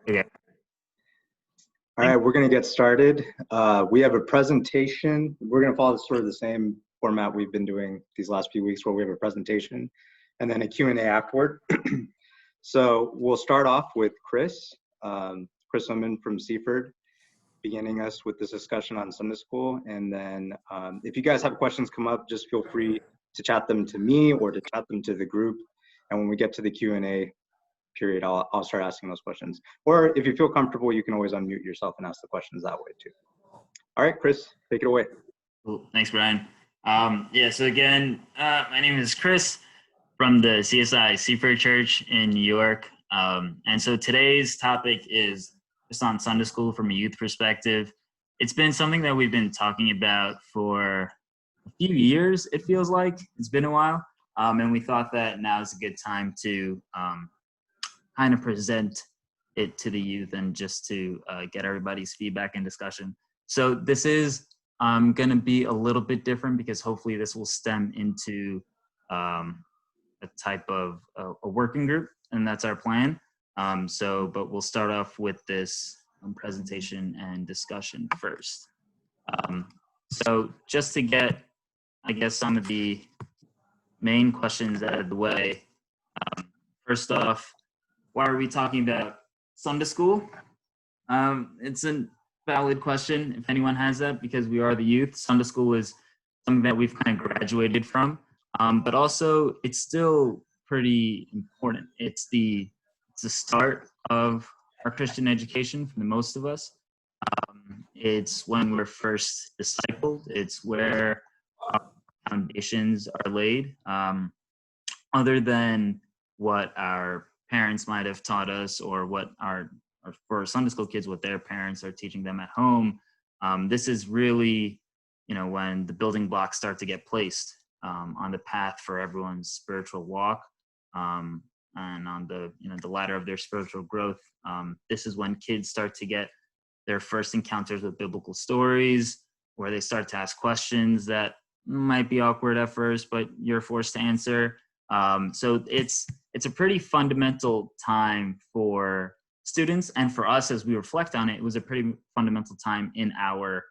Okay. All right, we're going to get started. We have a presentation. We're going to follow sort of the same format we've been doing these last few weeks, where we have a presentation and then a Q&A afterward. So we'll start off with Chris Oommen from Seaford, beginning us with this discussion on Sunday school. And then if you guys have questions come up, just feel free to chat them to me or to chat them to the group. And when we get to the Q&A period, I'll start asking those questions. Or if you feel comfortable, you can always unmute yourself and ask the questions that way too. All right, Chris, take it away. Cool. Thanks, Brian. So again, my name is Chris from the CSI Seaford Church in New York. And so today's topic is just on Sunday school from a youth perspective. It's been something that we've been talking about for a few years, it feels like. It's been a while. And we thought that now is a good time to kind of present it to the youth and just to get everybody's feedback and discussion. So this is going to be a little bit different because hopefully this will stem into a type of a working group, and that's our plan. But we'll start off with this presentation and discussion first. So just to get, I guess, some of the main questions out of the way. First off, why are we talking about Sunday school? It's a valid question if anyone has that, because we are the youth. Sunday school is something that we've kind of graduated from, but also it's still pretty important. It's the start of our Christian education for the most of us. It's when we're first discipled. It's where our foundations are laid. Other than what our parents might have taught us, or what for Sunday school kids, what their parents are teaching them at home. This is really, when the building blocks start to get placed on the path for everyone's spiritual walk, and on the ladder of their spiritual growth. This is when kids start to get their first encounters with biblical stories, where they start to ask questions that might be awkward at first, but you're forced to answer. So it's a pretty fundamental time for students, and for us as we reflect on it, it was a pretty fundamental time in our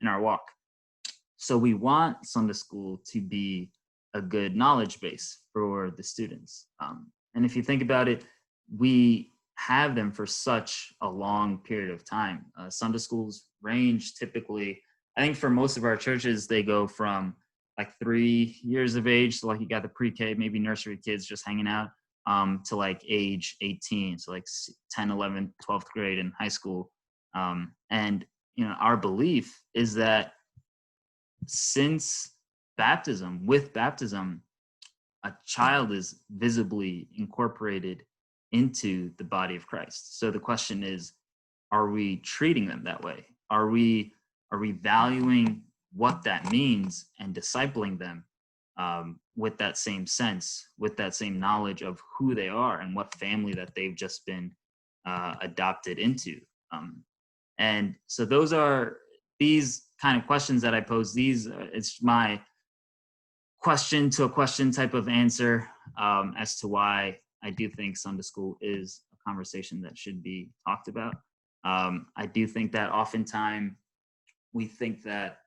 walk. So we want Sunday school to be a good knowledge base for the students. And if you think about it, we have them for such a long period of time. Sunday schools range typically, I think for most of our churches, they go from like 3 years of age, so like you got the pre-K, maybe nursery kids just hanging out, to like age 18, so like 10, 11, 12th grade in high school. And our belief is that since with baptism, a child is visibly incorporated into the body of Christ. So the question is, are we treating them that way? Are we valuing what that means and discipling them with that same sense, with that same knowledge of who they are and what family that they've just been adopted into? And so those are these kind of questions that I pose. It's my question to a question type of answer as to why I do think Sunday school is a conversation that should be talked about. I do think that oftentimes we think that,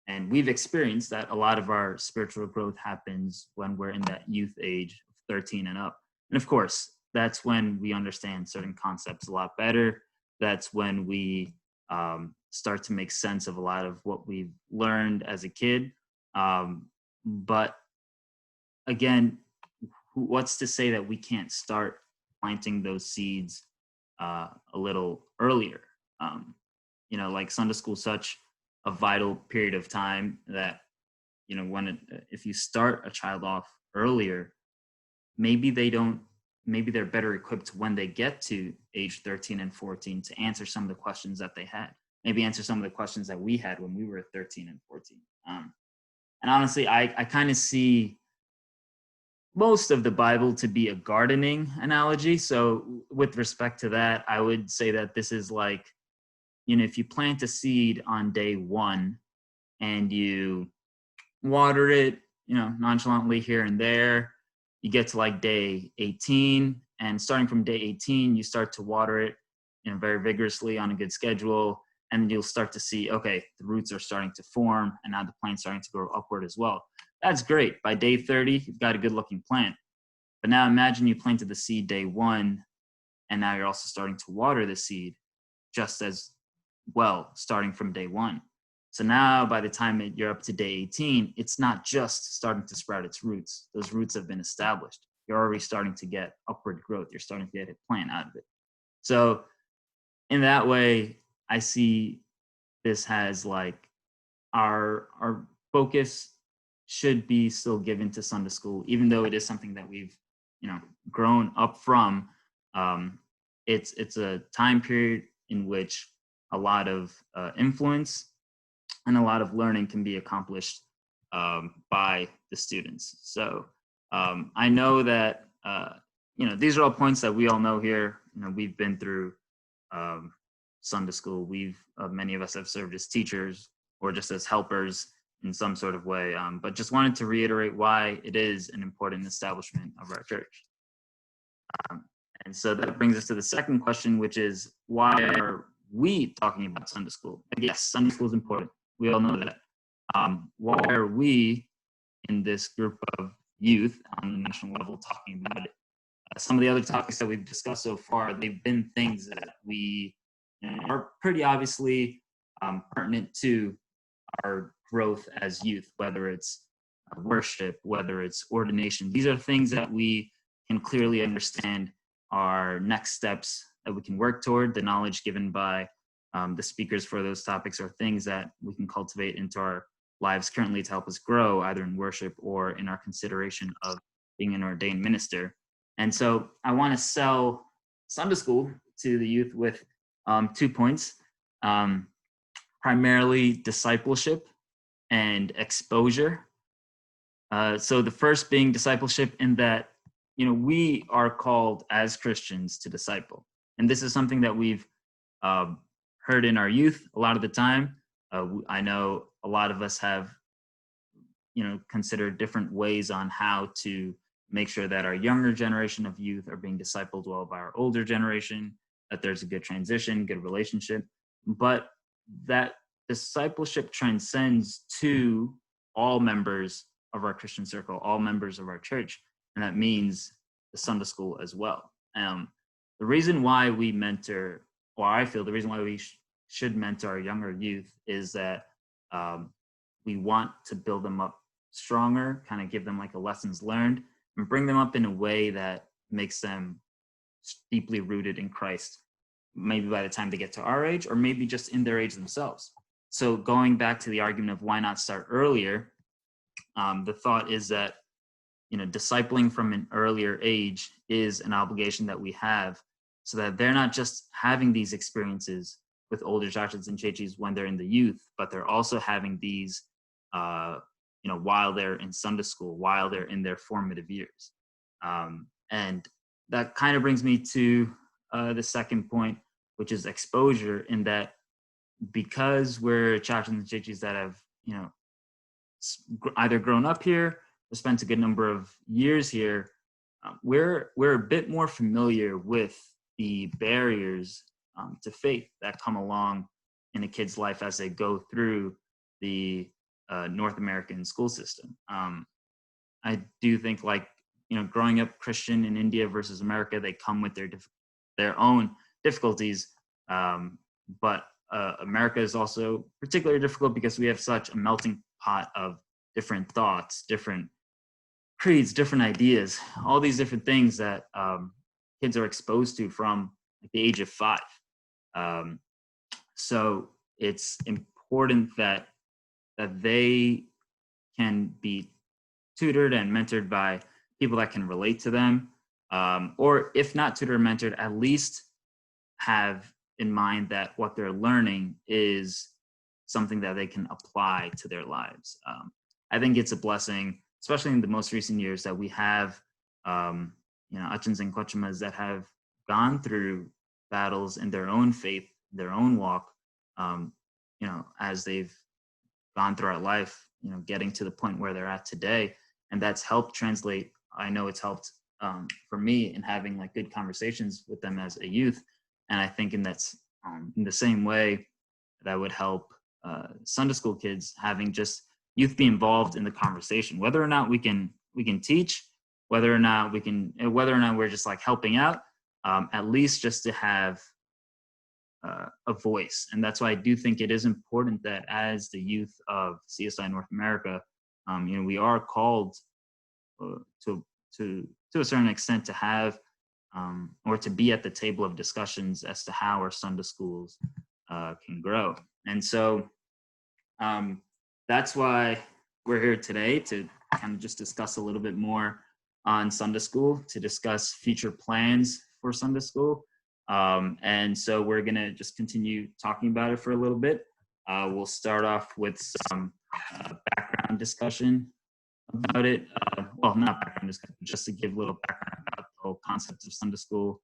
and we've experienced that, a lot of our spiritual growth happens when we're in that youth age of 13 and up. And of course, that's when we understand certain concepts a lot better. That's when we start to make sense of a lot of what we've learned as a kid. But again, what's to say that we can't start planting those seeds a little earlier? Like Sunday school, such a vital period of time that, if you start a child off earlier, maybe they're better equipped when they get to age 13 and 14 to answer some of the questions that they had, maybe answer some of the questions that we had when we were 13 and 14. And honestly, I kind of see most of the Bible to be a gardening analogy. So with respect to that, I would say that this is like, if you plant a seed on day 1 and you water it, nonchalantly here and there, you get to like day 18 And starting from day 18, you start to water it, very vigorously on a good schedule. And you'll start to see, okay, the roots are starting to form, and now the plant's starting to grow upward as well. That's great. By day 30, you've got a good looking plant. But now imagine you planted the seed day 1, and now you're also starting to water the seed just as well, starting from day 1. So now by the time you're up to day 18, it's not just starting to sprout its roots. Those roots have been established. You're already starting to get upward growth. You're starting to get a plant out of it. So in that way, I see this as like our focus should be still given to Sunday school, even though it is something that we've grown up from. It's a time period in which a lot of influence and a lot of learning can be accomplished by the students. So I know that these are all points that we all know here. We've been through Sunday school. Many of us have served as teachers or just as helpers in some sort of way. But just wanted to reiterate why it is an important establishment of our church. And so that brings us to the second question, which is, why are we talking about Sunday school? Yes, Sunday school is important. We all know that. Why are we in this group of youth on the national level talking about it? Some of the other topics that we've discussed so far, they've been things that we are pretty obviously pertinent to our growth as youth, whether it's worship, whether it's ordination. These are things that we can clearly understand are next steps that we can work toward. The knowledge given by the speakers for those topics are things that we can cultivate into our lives currently to help us grow, either in worship or in our consideration of being an ordained minister. And so I want to sell Sunday school to the youth with 2 points, primarily discipleship and exposure. So the first being discipleship, in that we are called as Christians to disciple. And this is something that we've heard in our youth a lot of the time. I know a lot of us have, considered different ways on how to make sure that our younger generation of youth are being discipled well by our older generation, that there's a good transition, good relationship. But that discipleship transcends to all members of our Christian circle, all members of our church. And that means the Sunday school as well. The reason why we mentor, or I feel the reason why we should mentor our younger youth, is that we want to build them up stronger, kind of give them like a lessons learned, and bring them up in a way that makes them deeply rooted in Christ, maybe by the time they get to our age, or maybe just in their age themselves. So going back to the argument of why not start earlier, the thought is that discipling from an earlier age is an obligation that we have, so that they're not just having these experiences with older chachas and chachis when they're in the youth, but they're also having these, while they're in Sunday school, while they're in their formative years. And that kind of brings me to the second point, which is exposure, in that because we're chachas and chachis that have, either grown up here or spent a good number of years here, we're a bit more familiar with the barriers to faith that come along in a kid's life as they go through the North American school system. I do think, growing up Christian in India versus America, they come with their own difficulties. But America is also particularly difficult because we have such a melting pot of different thoughts, different creeds, different ideas, all these different things that kids are exposed to from the age of 5. So it's important that they can be tutored and mentored by people that can relate to them, or if not tutored or mentored, at least have in mind that what they're learning is something that they can apply to their lives. I think it's a blessing, especially in the most recent years, that we have Achans and Kochamas that have gone through battles in their own faith, their own walk, as they've gone throughout life, getting to the point where they're at today. And that's helped translate. I know it's helped for me in having like good conversations with them as a youth. And I think in the same way that would help Sunday school kids, having just youth be involved in the conversation, whether or not we can teach, whether or not we're just like helping out, at least just to have a voice. And that's why I do think it is important that as the youth of CSI North America, we are called to a certain extent to have or to be at the table of discussions as to how our Sunday schools can grow. And so that's why we're here today, to kind of just discuss a little bit more on Sunday school, to discuss future plans for Sunday school. And so we're going to just continue talking about it for a little bit. We'll start off with some background discussion about it. Well, not background discussion, just to give a little background about the whole concept of Sunday school.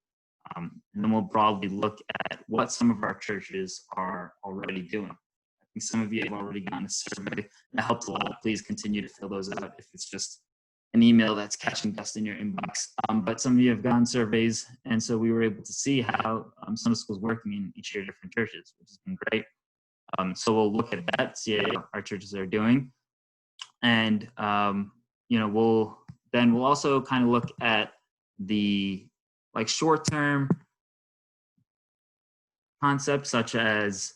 And then we'll broadly look at what some of our churches are already doing. I think some of you have already gotten a survey. That helps a lot. Please continue to fill those out if it's just an email that's catching dust in your inbox. But some of you have gotten surveys, and so we were able to see how Sunday school is working in each of your different churches, which has been great. So we'll look at that, see how our churches are doing. And we'll also kind of look at the like short-term concepts, such as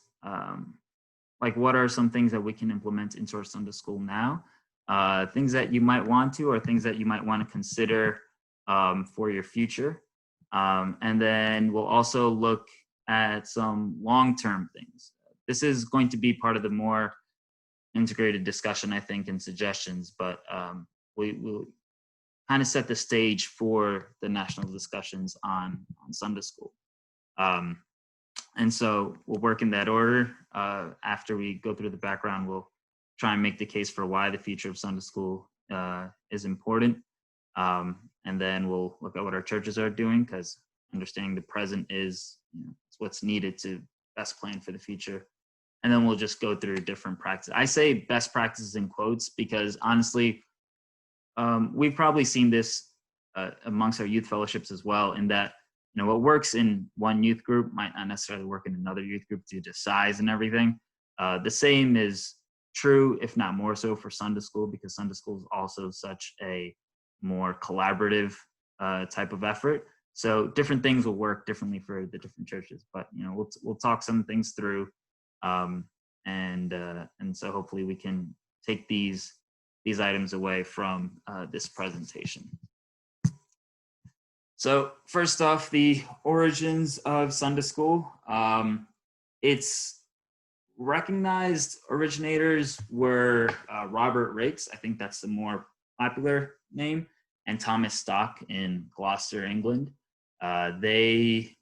like what are some things that we can implement into our Sunday school now, things that you might want to, or things that you might want to consider for your future. And then we'll also look at some long-term things. This is going to be part of the more integrated discussion, I think, and suggestions, but we'll kind of set the stage for the national discussions on Sunday school. And so we'll work in that order. After we go through the background, we'll try and make the case for why the future of Sunday school is important. And then we'll look at what our churches are doing, because understanding the present is what's needed to best plan for the future. And then we'll just go through different practices. I say best practices in quotes because honestly, we've probably seen this amongst our youth fellowships as well, in that what works in one youth group might not necessarily work in another youth group due to size and everything. The same is true, if not more so, for Sunday school, because Sunday school is also such a more collaborative type of effort. So different things will work differently for the different churches. But we'll talk some things through, and so hopefully we can take these items away from this presentation. So first off, the origins of Sunday school. Its recognized originators were Robert Raikes, I think that's the more popular name, and Thomas Stock in Gloucester, England. They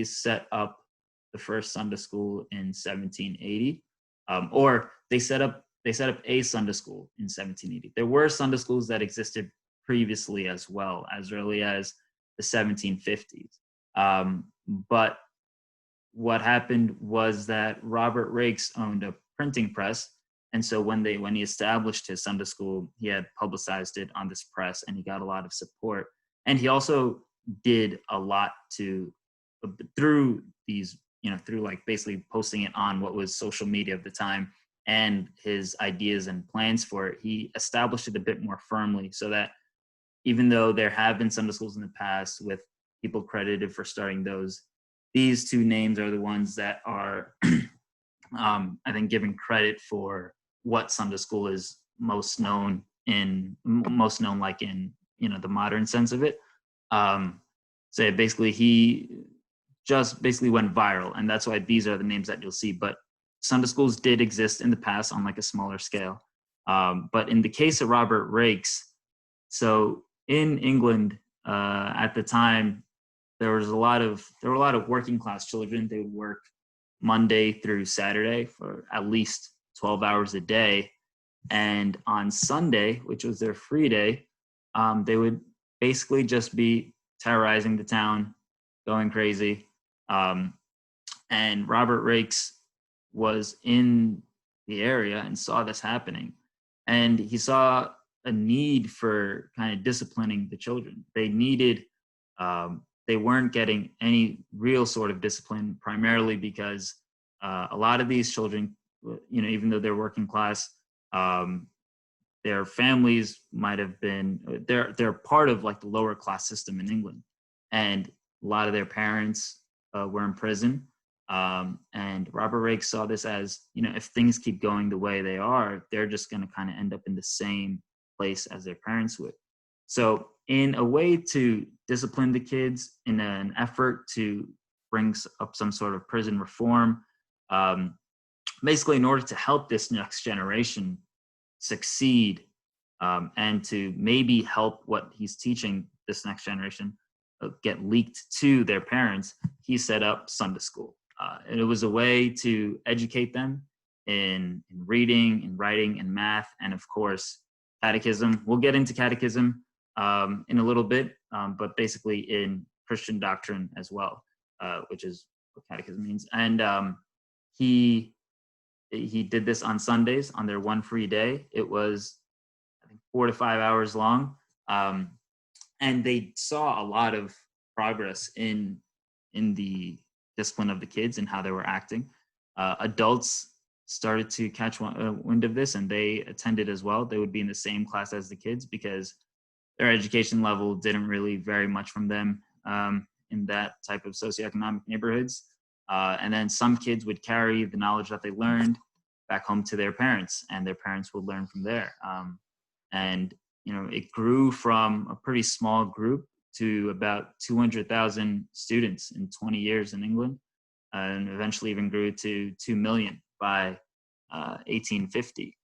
set up the first Sunday school in 1780, or they set up a Sunday school in 1780. There were Sunday schools that existed previously as well, as early as the 1750s. But what happened was that Robert Raikes owned a printing press, and so when he established his Sunday school, he had publicized it on this press, and he got a lot of support. And he also did a lot through like basically posting it on what was social media of the time, and his ideas and plans for it. He established it a bit more firmly, so that even though there have been Sunday schools in the past with people credited for starting those, these two names are the ones that are, I think, given credit for what Sunday school is most known like in the modern sense of it. So basically, he just basically went viral, and that's why these are the names that you'll see. But Sunday schools did exist in the past on like a smaller scale. But in the case of Robert Raikes, so in England at the time, there were a lot of working class children. They would work Monday through Saturday for at least 12 hours a day, and on Sunday, which was their free day, they would basically just be terrorizing the town, going crazy. And Robert Raikes was in the area and saw this happening, and he saw a need for kind of disciplining the children. They needed, they weren't getting any real sort of discipline, primarily because a lot of these children, even though they're working class, their families might have been, they're part of like the lower class system in England. And a lot of their parents were in prison. And Robert Rake saw this as, if things keep going the way they are, they're just going to kind of end up in the same place as their parents would. So in a way to discipline the kids, in an effort to bring up some sort of prison reform, basically in order to help this next generation succeed, and to maybe help what he's teaching this next generation get leaked to their parents, he set up Sunday school. And it was a way to educate them in reading, in writing, and math, and of course, catechism. We'll get into catechism in a little bit, but basically in Christian doctrine as well, which is what catechism means. And he did this on Sundays, on their one free day. It was, I think, 4 to 5 hours long. And they saw a lot of progress in the discipline of the kids and how they were acting. Adults started to catch wind of this, and they attended as well. They would be in the same class as the kids because their education level didn't really vary much from them in that type of socioeconomic neighborhoods. And then some kids would carry the knowledge that they learned back home to their parents, and their parents would learn from there. And it grew from a pretty small group to about 200,000 students in 20 years in England, and eventually even grew to 2 million by 1850.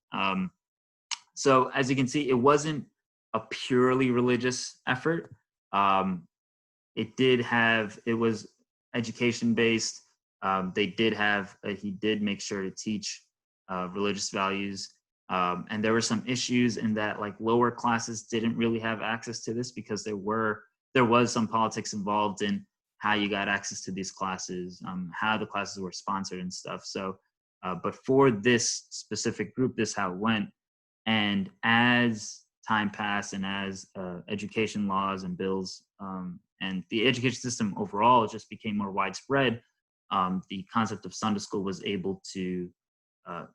So as you can see, it wasn't a purely religious effort. It was education based. He did make sure to teach religious values. And there were some issues in that, like, lower classes didn't really have access to this because there was some politics involved in how you got access to these classes, how the classes were sponsored and stuff. So, but for this specific group, this is how it went. And as time passed, and as education laws and bills and the education system overall just became more widespread, the concept of Sunday school was able to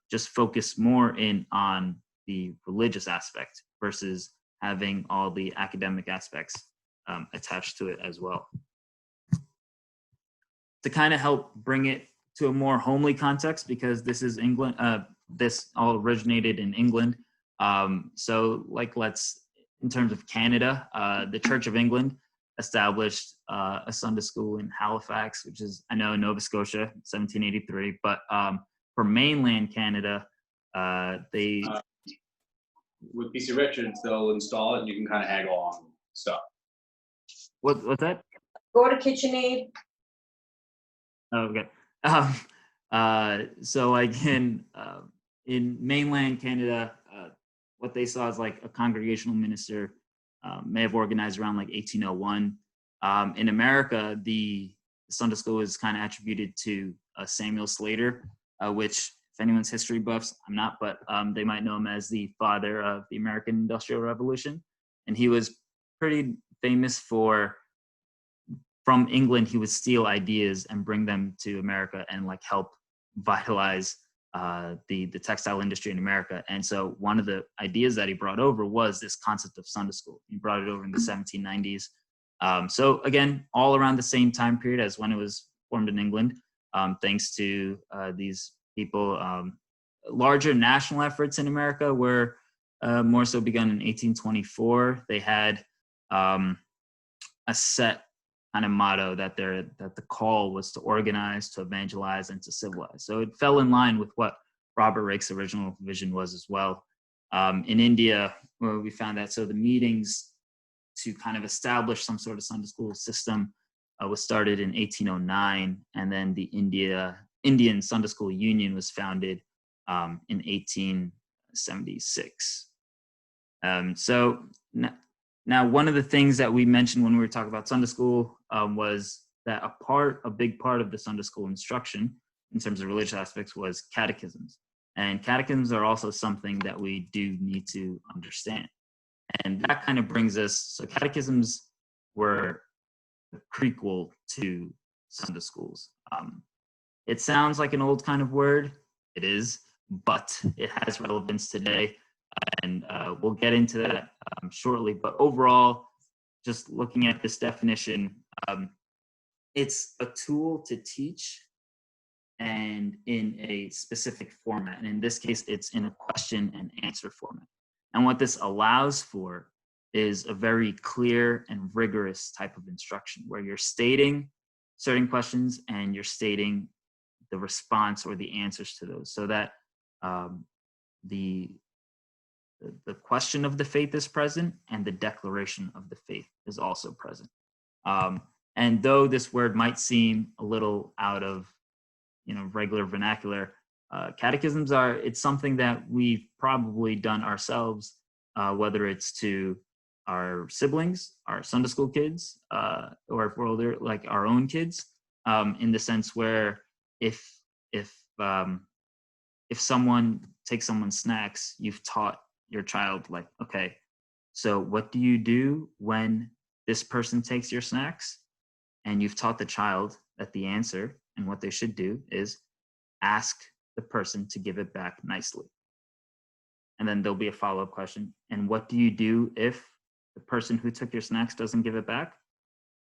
just focus more in on the religious aspect versus having all the academic aspects attached to it as well. To kind of help bring it to a more homely context, because this is England, this all originated in England. So in terms of Canada, the Church of England established a Sunday school in Halifax, which is, I know, Nova Scotia, 1783. But for mainland Canada, they... with PC Richards, they'll install it and you can kind of haggle on stuff. What's that? Go to KitchenAid. Oh, okay. So again, in mainland Canada, what they saw is like a congregational minister may have organized around like 1801. In America, the Sunday school is kind of attributed to Samuel Slater, which, if anyone's history buffs, I'm not, but they might know him as the father of the American Industrial Revolution. And he was pretty famous from England, he would steal ideas and bring them to America and like help vitalize the textile industry in America. And so one of the ideas that he brought over was this concept of Sunday school. He brought it over in the 1790s. So again, all around the same time period as when it was formed in England, thanks to these people. Larger national efforts in America were more so begun in 1824. They had a set kind of motto that the call was to organize, to evangelize, and to civilize. So it fell in line with what Robert Rake's original vision was as well. In India, where we found that, so the meetings to kind of establish some sort of Sunday school system was started in 1809, and then the Indian Sunday School Union was founded in 1876. So now, one of the things that we mentioned when we were talking about Sunday school was that a big part of the Sunday school instruction in terms of religious aspects was catechisms. And catechisms are also something that we do need to understand. And that kind of brings us, so catechisms were the prequel to Sunday schools. It sounds like an old kind of word. It is, but it has relevance today. And we'll get into that shortly. But overall, just looking at this definition, it's a tool to teach and in a specific format. And in this case, it's in a question and answer format. And what this allows for is a very clear and rigorous type of instruction where you're stating certain questions and you're stating the response or the answers to those, so that the question of the faith is present and the declaration of the faith is also present. And though this word might seem a little out of regular vernacular, catechisms it's something that we've probably done ourselves, whether it's to our siblings, our Sunday school kids, or if we're older, like our own kids, in the sense where if someone takes someone's snacks, you've taught your child, like, okay, so what do you do when this person takes your snacks? And you've taught the child that the answer and what they should do is ask the person to give it back nicely. And then there'll be a follow-up question. And what do you do if the person who took your snacks doesn't give it back?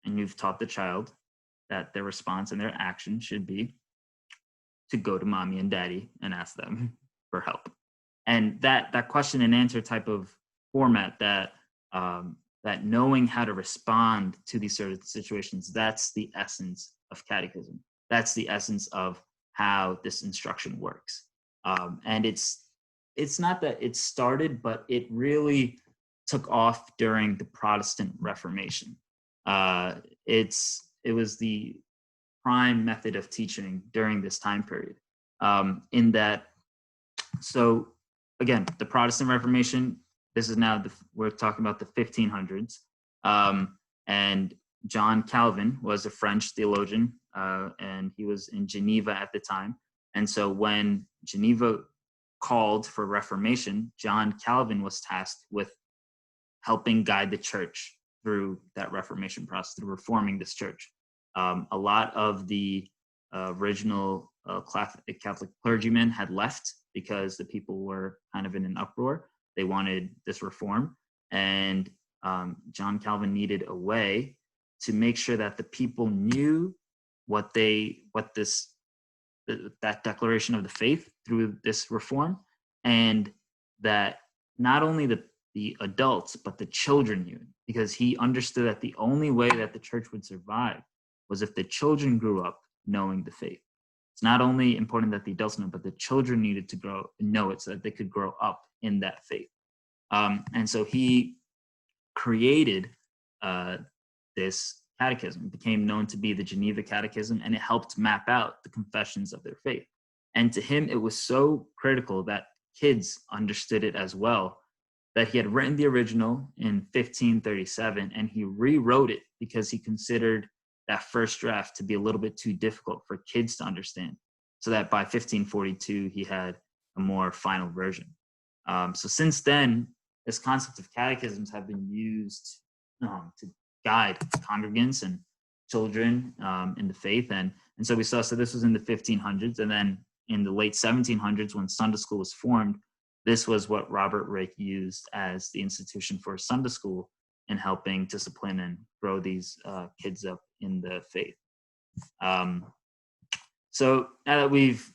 And you've taught the child that their response and their action should be to go to mommy and daddy and ask them for help. And that question and answer type of format, that knowing how to respond to these sort of situations, that's the essence of catechism. That's the essence of how this instruction works. And it's not that it started, but it really took off during the Protestant Reformation. It was the prime method of teaching during this time period. In that, so again, the Protestant Reformation, this is now, we're talking about the 1500s. And John Calvin was a French theologian, and he was in Geneva at the time. And so when Geneva called for Reformation, John Calvin was tasked with helping guide the church through that Reformation process, through reforming this church. A lot of the original Catholic clergymen had left because the people were kind of in an uproar. They wanted this reform, and John Calvin needed a way to make sure that the people knew that declaration of the faith through this reform, and that not only the adults but the children knew it, because he understood that the only way that the church would survive was if the children grew up knowing the faith. It's not only important that the adults know, but the children needed to know it so that they could grow up in that faith. And so he created this catechism. It became known to be the Geneva Catechism, and it helped map out the confessions of their faith. And to him, it was so critical that kids understood it as well, that he had written the original in 1537, and he rewrote it because he considered that first draft to be a little bit too difficult for kids to understand, so that by 1542, he had a more final version. So since then, this concept of catechisms have been used to guide congregants and children in the faith. And so we saw, so this was in the 1500s, and then in the late 1700s, when Sunday school was formed, this was what Robert Rake used as the institution for Sunday school in helping discipline and grow these kids up in the faith. So now that we've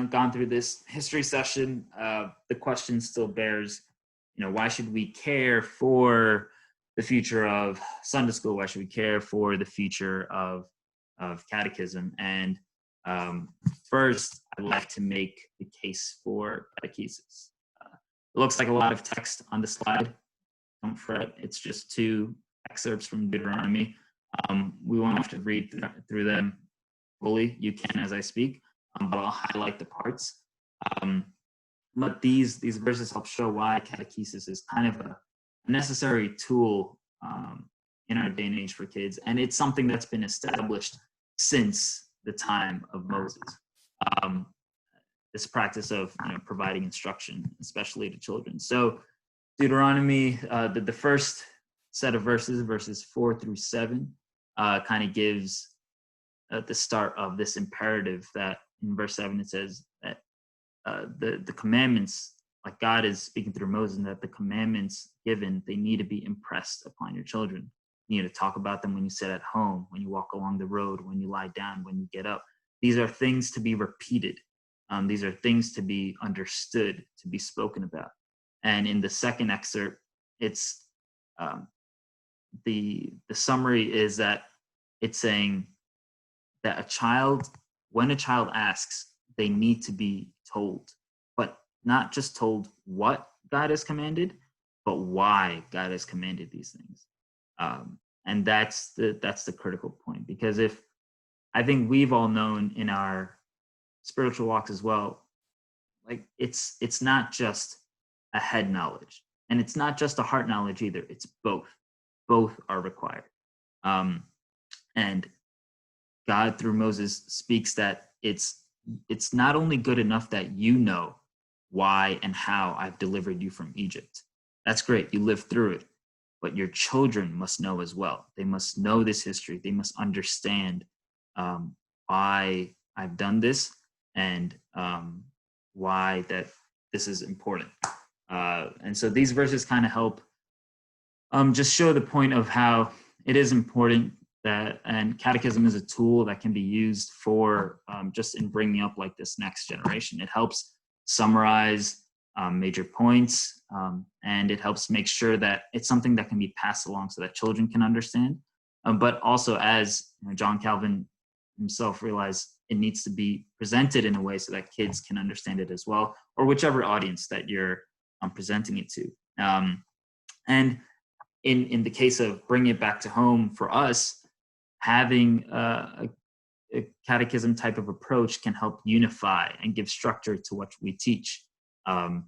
gone through this history session, the question still bears, why should we care for the future of Sunday school? Why should we care for the future of catechism? And first, I'd like to make the case for catechesis. It looks like a lot of text on the slide. Don't fret, it's just 2 excerpts from Deuteronomy. We won't have to read through them fully. You can as I speak, but I'll highlight the parts. But these verses help show why catechesis is kind of a necessary tool in our day and age for kids, and it's something that's been established since the time of Moses. This practice of providing instruction, especially to children. So Deuteronomy, the first set of verses 4-7, kind of gives the start of this imperative that in verse 7 it says that the commandments, like God is speaking through Moses, and that the commandments given, they need to be impressed upon your children. You need to talk about them when you sit at home, when you walk along the road, when you lie down, when you get up. These are things to be repeated. These are things to be understood, to be spoken about. And in the second excerpt, it's the summary is that it's saying that when a child asks, they need to be told, but not just told what God has commanded, but why God has commanded these things. And that's the critical point, because I think we've all known in our spiritual walks as well, like it's not just a head knowledge, and it's not just a heart knowledge either. It's both are required. And God through Moses speaks that it's not only good enough that you know why and how I've delivered you from Egypt. That's great, you lived through it, but your children must know as well. They must know this history. They must understand why I've done this, and why that this is important. And so these verses kind of help just show the point of how it is important that, and catechism is a tool that can be used for just in bringing up like this next generation. It helps summarize major points, and it helps make sure that it's something that can be passed along so that children can understand. But also, as John Calvin himself realized, it needs to be presented in a way so that kids can understand it as well, or whichever audience that you're presenting it to. And in the case of bringing it back to home for us, having a catechism type of approach can help unify and give structure to what we teach. And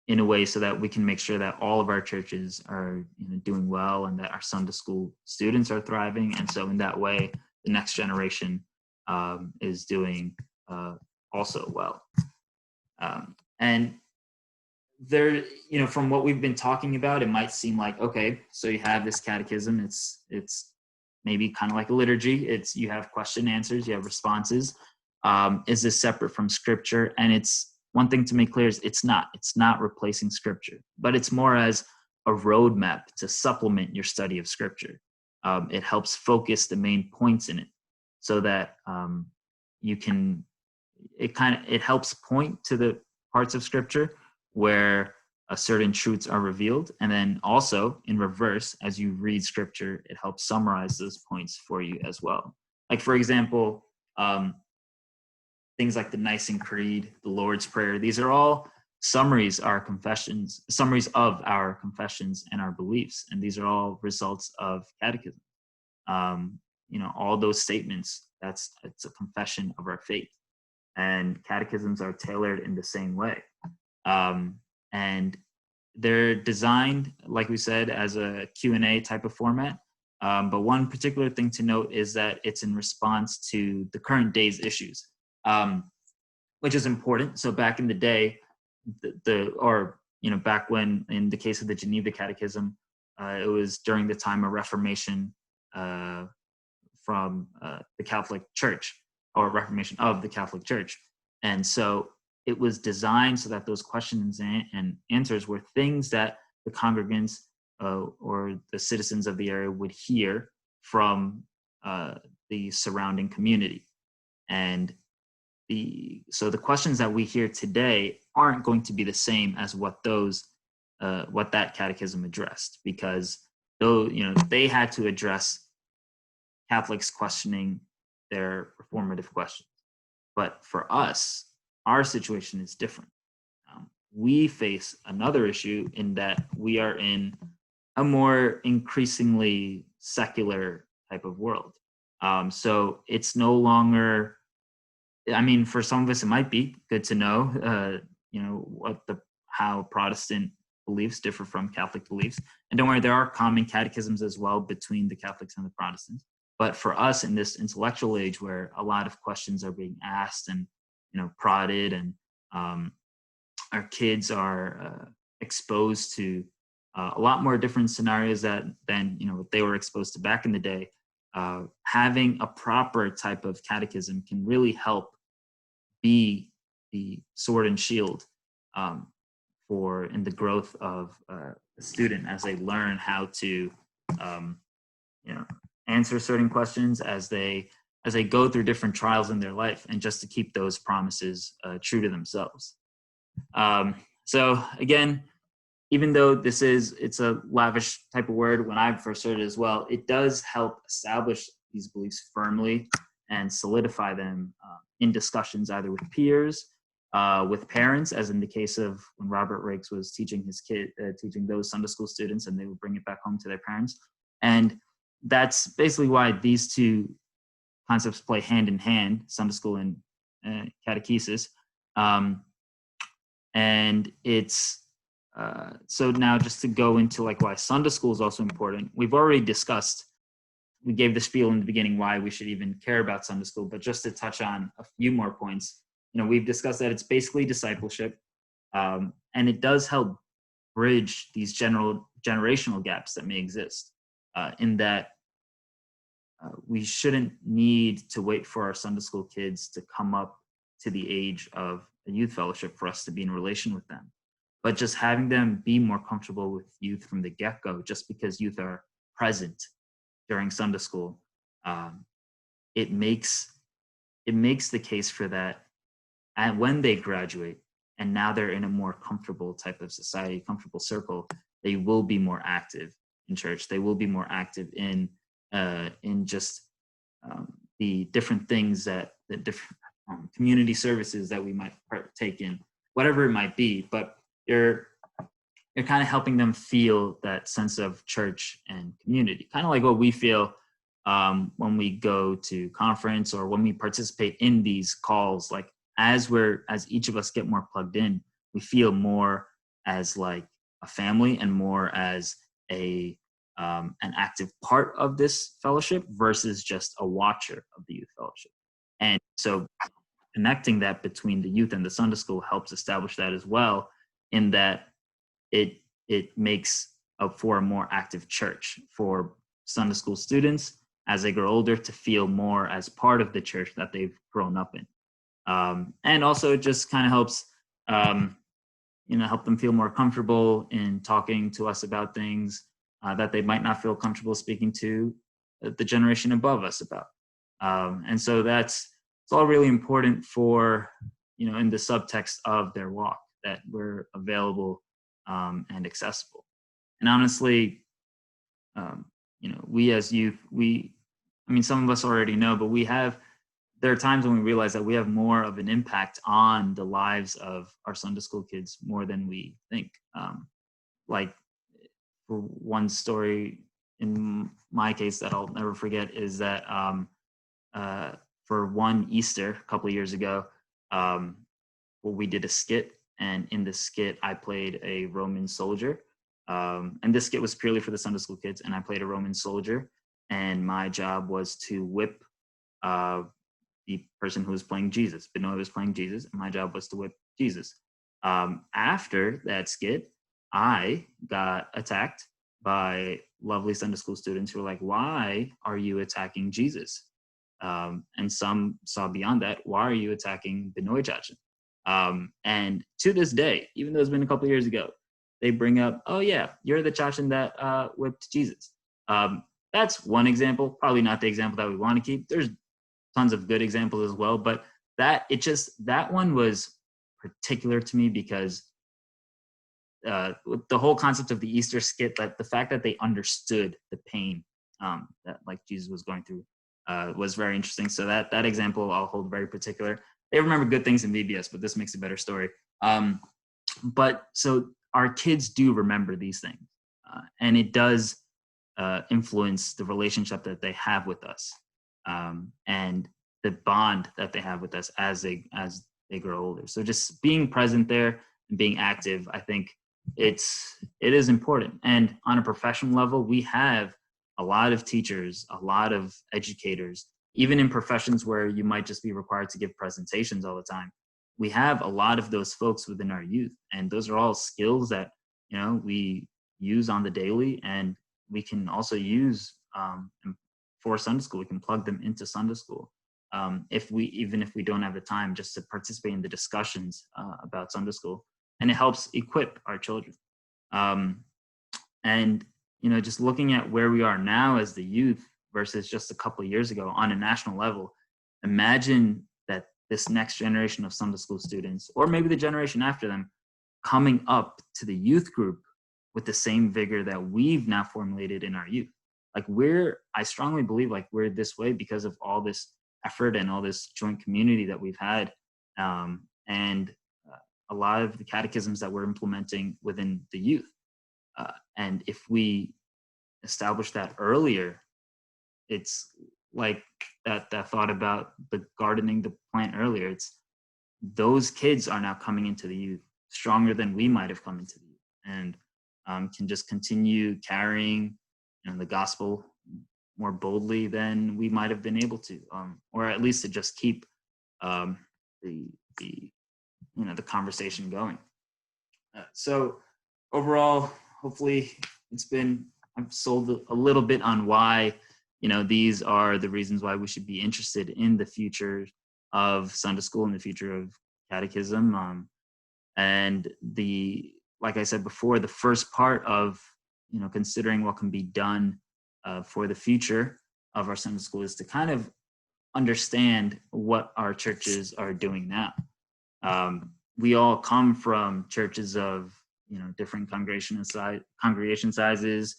in a way so that we can make sure that all of our churches are doing well, and that our Sunday school students are thriving. And so in that way, the next generation is doing also well. And there, from what we've been talking about, it might seem like, okay, so you have this catechism, it's maybe kind of like a liturgy. You have question answers, you have responses. Is this separate from scripture? And it's one thing to make clear is it's not replacing scripture, but it's more as a roadmap to supplement your study of scripture. It helps focus the main points in it, so that it helps point to the parts of scripture where certain truths are revealed. And then also in reverse, as you read scripture, it helps summarize those points for you as well. Like, for example, things like the Nicene Creed, the Lord's Prayer, these are all summaries of our confessions and our beliefs. And these are all results of catechism. All those statements, it's a confession of our faith. And catechisms are tailored in the same way. And they're designed, like we said, as a Q&A type of format. But one particular thing to note is that it's in response to the current day's issues, which is important. So back in the day, back when, in the case of the Geneva Catechism, it was during the time of Reformation from the Catholic Church, or Reformation of the Catholic Church. And so it was designed so that those questions and answers were things that the congregants or the citizens of the area would hear from the surrounding community. And so the questions that we hear today aren't going to be the same as what that catechism addressed, because they had to address Catholics questioning their reformative questions. But for us, our situation is different. We face another issue in that we are in a more increasingly secular type of world. So it's no longer, for some of us, it might be good to know, how Protestant beliefs differ from Catholic beliefs. And don't worry, there are common catechisms as well between the Catholics and the Protestants. But for us in this intellectual age, where a lot of questions are being asked and prodded, and our kids are exposed to a lot more different scenarios than what they were exposed to back in the day. Having a proper type of catechism can really help be the sword and shield for in the growth of the student as they learn how to um, answer certain questions as they go through different trials in their life, and just to keep those promises true to themselves. So again, even though it's a lavish type of word, when I first heard it as well, it does help establish these beliefs firmly and solidify them in discussions either with peers, with parents, as in the case of when Robert Rakes was teaching teaching those Sunday school students, and they would bring it back home to their parents. And that's basically why these two concepts play hand in hand, Sunday school and catechesis. And it's so now just to go into like why Sunday school is also important. We've already discussed, we gave the spiel in the beginning why we should even care about Sunday school, but just to touch on a few more points, we've discussed that it's basically discipleship, and it does help bridge these generational gaps that may exist, in that we shouldn't need to wait for our Sunday school kids to come up to the age of a youth fellowship for us to be in relation with them. But just having them be more comfortable with youth from the get-go, just because youth are present during Sunday school, it makes the case for that. And when they graduate, and now they're in a more comfortable type of society, comfortable circle, they will be more active in church. They will be more active in just the different things that the different community services that we might partake in, whatever it might be. But you're kind of helping them feel that sense of church and community, kind of like what we feel when we go to conference or when we participate in these calls. Like as each of us get more plugged in, we feel more as like a family and more as an active part of this fellowship versus just a watcher of the youth fellowship. And so connecting that between the youth and the Sunday school helps establish that as well, in that it makes up for a more active church for Sunday school students as they grow older to feel more as part of the church that they've grown up in. And also it just kind of helps, help them feel more comfortable in talking to us about things that they might not feel comfortable speaking to the generation above us about. And so it's all really important for, in the subtext of their walk, that we're available and accessible. And honestly, we as youth, some of us already know, but there are times when we realize that we have more of an impact on the lives of our Sunday school kids more than we think. Like, for one story in my case that I'll never forget is that for one Easter a couple of years ago, we did a skit, and in the skit I played a Roman soldier, and this skit was purely for the Sunday school kids, and I played a Roman soldier, and my job was to whip the person who was playing Jesus. Benoit was playing Jesus, and my job was to whip Jesus. After that skit, I got attacked by lovely Sunday school students who were like, "Why are you attacking Jesus?" And some saw beyond that. "Why are you attacking Benoit Chachin?" And to this day, even though it's been a couple of years ago, they bring up, "Oh yeah, you're the Chachin that whipped Jesus." That's one example, probably not the example that we want to keep. There's tons of good examples as well, but that one was particular to me because the whole concept of the Easter skit, that the fact that they understood the pain that like Jesus was going through was very interesting. So that example I'll hold very particular. They remember good things in VBS, but this makes a better story. But so our kids do remember these things, and it does influence the relationship that they have with us, and the bond that they have with us as they grow older. So just being present there and being active, I think it is important. And on a professional level, we have a lot of teachers, a lot of educators, even in professions where you might just be required to give presentations all the time. we have a lot of those folks within our youth, and those are all skills that, you know, we use on the daily, and we can also use for Sunday school. We can plug them into Sunday school. Even if we don't have the time, just to participate in the discussions about Sunday school, and it helps equip our children. And you know, just looking at where we are now as the youth versus just a couple of years ago on a national level, imagine that this next generation of Sunday school students, or maybe the generation after them, coming up to the youth group with the same vigor that we've now formulated in our youth. Like I strongly believe like we're this way because of all this effort and all this joint community that we've had. And a lot of the catechisms that we're implementing within the youth. And if we establish that earlier, it's like that thought about the gardening the plant earlier. It's those kids are now coming into the youth stronger than we might have come into the youth, and can just continue carrying, you know, the gospel more boldly than we might have been able to, or at least to just keep the conversation going. So overall, hopefully I've sold a little bit on why, you know, these are the reasons why we should be interested in the future of Sunday school and the future of catechism. And like I said before, the first part of, you know, considering what can be done for the future of our Sunday school is to kind of understand what our churches are doing now. We all come from churches of, you know, different congregation sizes,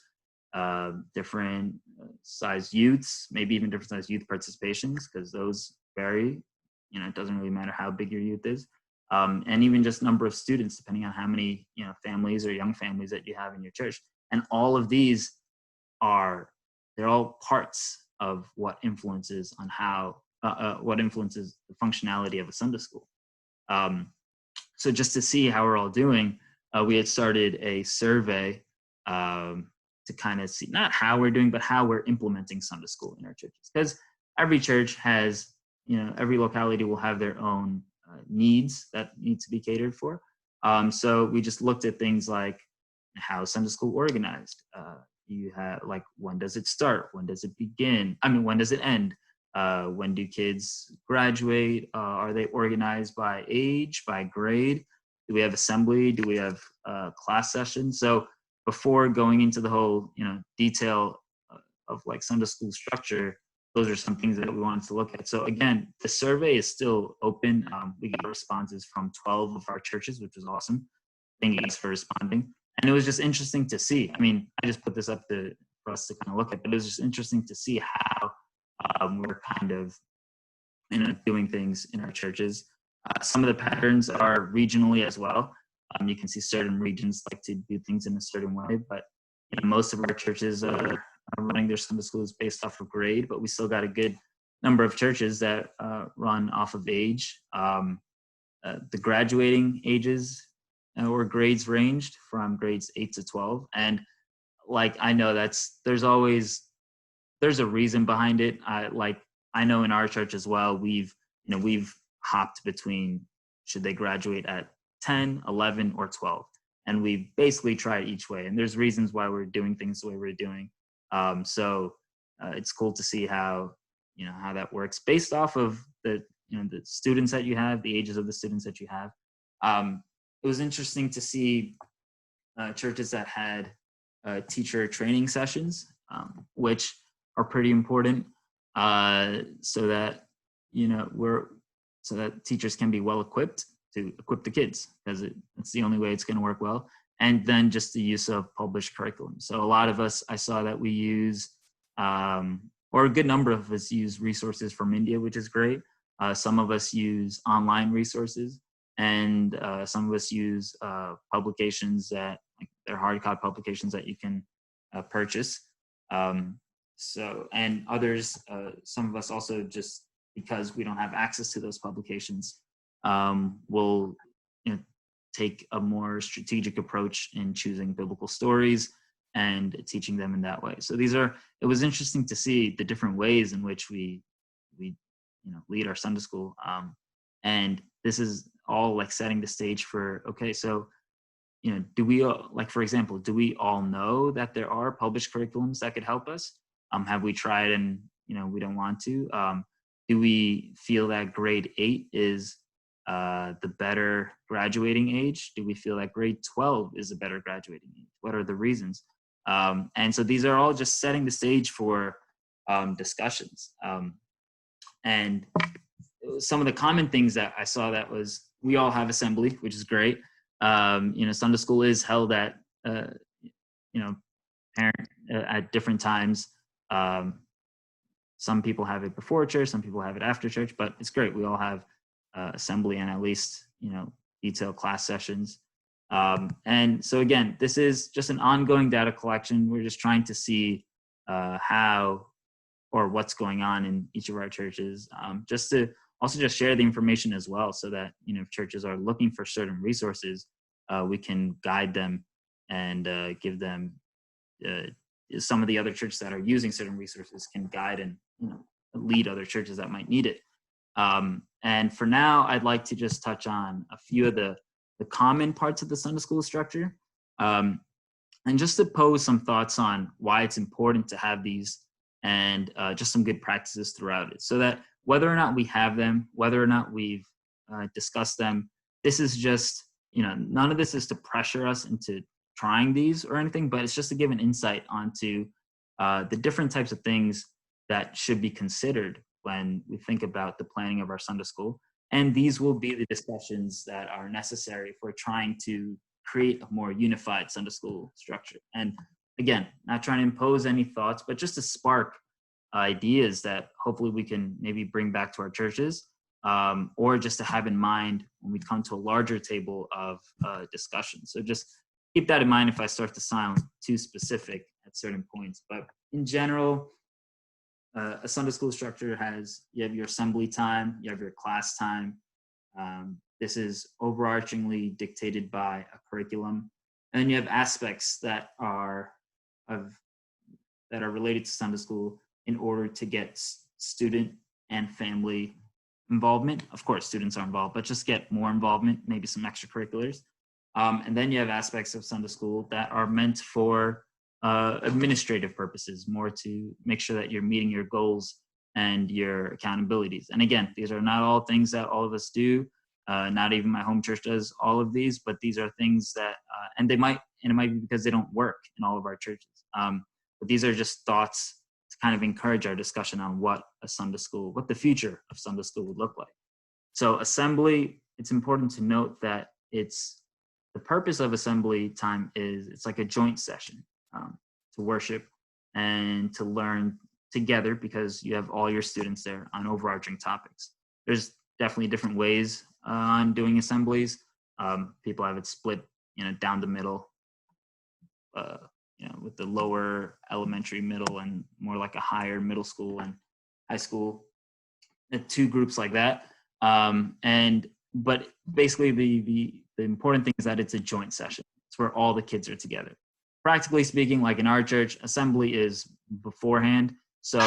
different size youths, maybe even different size youth participations, because those vary. You know, it doesn't really matter how big your youth is, and even just number of students, depending on how many, you know, families or young families that you have in your church. And all of these they're all parts of what influences on what influences the functionality of a Sunday school. So just to see how we're all doing, we had started a survey to kind of see not how we're doing, but how we're implementing Sunday school in our churches. Because every church has, you know, every locality will have their own needs that need to be catered for. So we just looked at things like how is Sunday school organized? You have like, when does it start? When does it begin? I mean, when does it end? When do kids graduate? Are they organized by age, by grade? Do we have assembly? Do we have class sessions? So before going into the whole, you know, detail of like Sunday school structure, those are some things that we wanted to look at. So again, the survey is still open. We got responses from 12 of our churches, which was awesome. Thank you guys for responding. And it was just interesting to see. I mean, I just put this up for us to kind of look at, but it was just interesting to see how we're kind of, you know, doing things in our churches. Some of the patterns are regionally as well. You can see certain regions like to do things in a certain way, but you know, most of our churches are running their Sunday schools based off of grade, but we still got a good number of churches that run off of age. The graduating ages or grades ranged from grades 8 to 12. And like, I know there's a reason behind it. I know in our church as well, we've hopped between should they graduate at 10, 11, or 12. And we've basically tried each way. And there's reasons why we're doing things the way we're doing. So it's cool to see how that works based off of the students that you have, the ages of the students that you have. It was interesting to see churches that had teacher training sessions, which are pretty important, so that teachers can be well equipped to equip the kids, because it's the only way it's going to work well. And then just the use of published curriculum. So a lot of us, I saw that we use, or a good number of us use resources from India, which is great. Some of us use online resources, and some of us use publications that, like, they're hard copy publications that you can purchase. And others, some of us also, just because we don't have access to those publications, will take a more strategic approach in choosing biblical stories and teaching them in that way. So it was interesting to see the different ways in which we lead our Sunday school. And this is all like setting the stage for, okay, so, do we, like, for example, do we all know that there are published curriculums that could help us? Have we tried and, we don't want to? Do we feel that grade 8 is the better graduating age? Do we feel that grade 12 is a better graduating age? What are the reasons? And so these are all just setting the stage for discussions. And some of the common things that I saw that was, we all have assembly, which is great. Sunday school is held at, at different times. Some people have it before church, some people have it after church, but it's great. We all have assembly and at least, detailed class sessions. And so again, this is just an ongoing data collection. We're just trying to see how or what's going on in each of our churches, just to also just share the information as well, so that, if churches are looking for certain resources, we can guide them and give them some of the other churches that are using certain resources can guide and lead other churches that might need it. And for now, I'd like to just touch on a few of the common parts of the Sunday school structure, and just to pose some thoughts on why it's important to have these, and just some good practices throughout it, so that whether or not we have them, whether or not we've discussed them, this is just, none of this is to pressure us into trying these or anything, but it's just to give an insight onto the different types of things that should be considered when we think about the planning of our Sunday school. And these will be the discussions that are necessary for trying to create a more unified Sunday school structure. And again, not trying to impose any thoughts, but just to spark ideas that hopefully we can maybe bring back to our churches, or just to have in mind when we come to a larger table of discussion. So just keep that in mind if I start to sound too specific at certain points. But in general, a Sunday school structure you have your assembly time, you have your class time. This is overarchingly dictated by a curriculum. And then you have aspects that are related to Sunday school in order to get student and family involvement. Of course, students are involved, but just get more involvement, maybe some extracurriculars. And then you have aspects of Sunday school that are meant for administrative purposes, more to make sure that you're meeting your goals and your accountabilities. And again, these are not all things that all of us do. Not even my home church does all of these, but these are things that, and it might be because they don't work in all of our churches. But these are just thoughts to kind of encourage our discussion on what the future of Sunday school would look like. So assembly, it's important to note that the purpose of assembly time is it's like a joint session to worship and to learn together, because you have all your students there on overarching topics. There's definitely different ways on doing assemblies. People have it split, down the middle, with the lower elementary, middle, and more like a higher middle school and high school, two groups like that. But basically the important thing is that it's a joint session. It's where all the kids are together. Practically speaking, like in our church, assembly is beforehand. So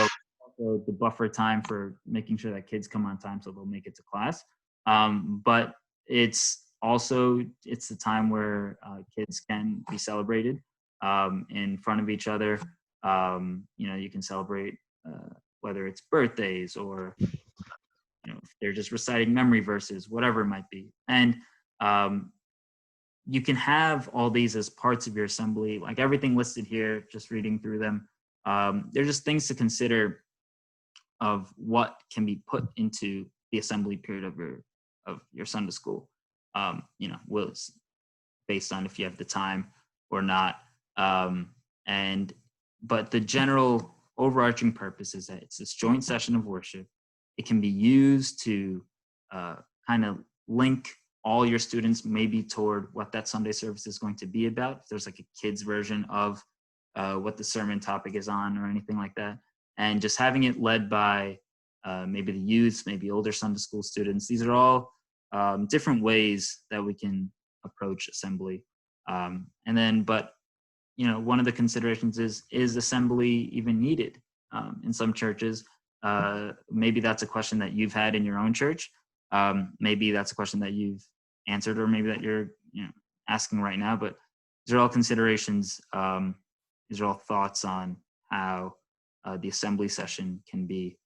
the buffer time for making sure that kids come on time so they'll make it to class. But it's the time where kids can be celebrated in front of each other. You can celebrate whether it's birthdays or if they're just reciting memory verses, whatever it might be. And you can have all these as parts of your assembly, like everything listed here, just reading through them. They're just things to consider of what can be put into the assembly period of your Sunday school. Based on if you have the time or not. But the general overarching purpose is that it's this joint session of worship. It can be used to kind of link all your students maybe toward what that Sunday service is going to be about. If there's like a kid's version of what the sermon topic is on or anything like that. And just having it led by maybe the youths, maybe older Sunday school students. These are all different ways that we can approach assembly. But one of the considerations is assembly even needed in some churches? Maybe that's a question that you've had in your own church. Maybe that's a question that you've answered, or maybe that you're asking right now. But these are all considerations. These are all thoughts on how the assembly session can be.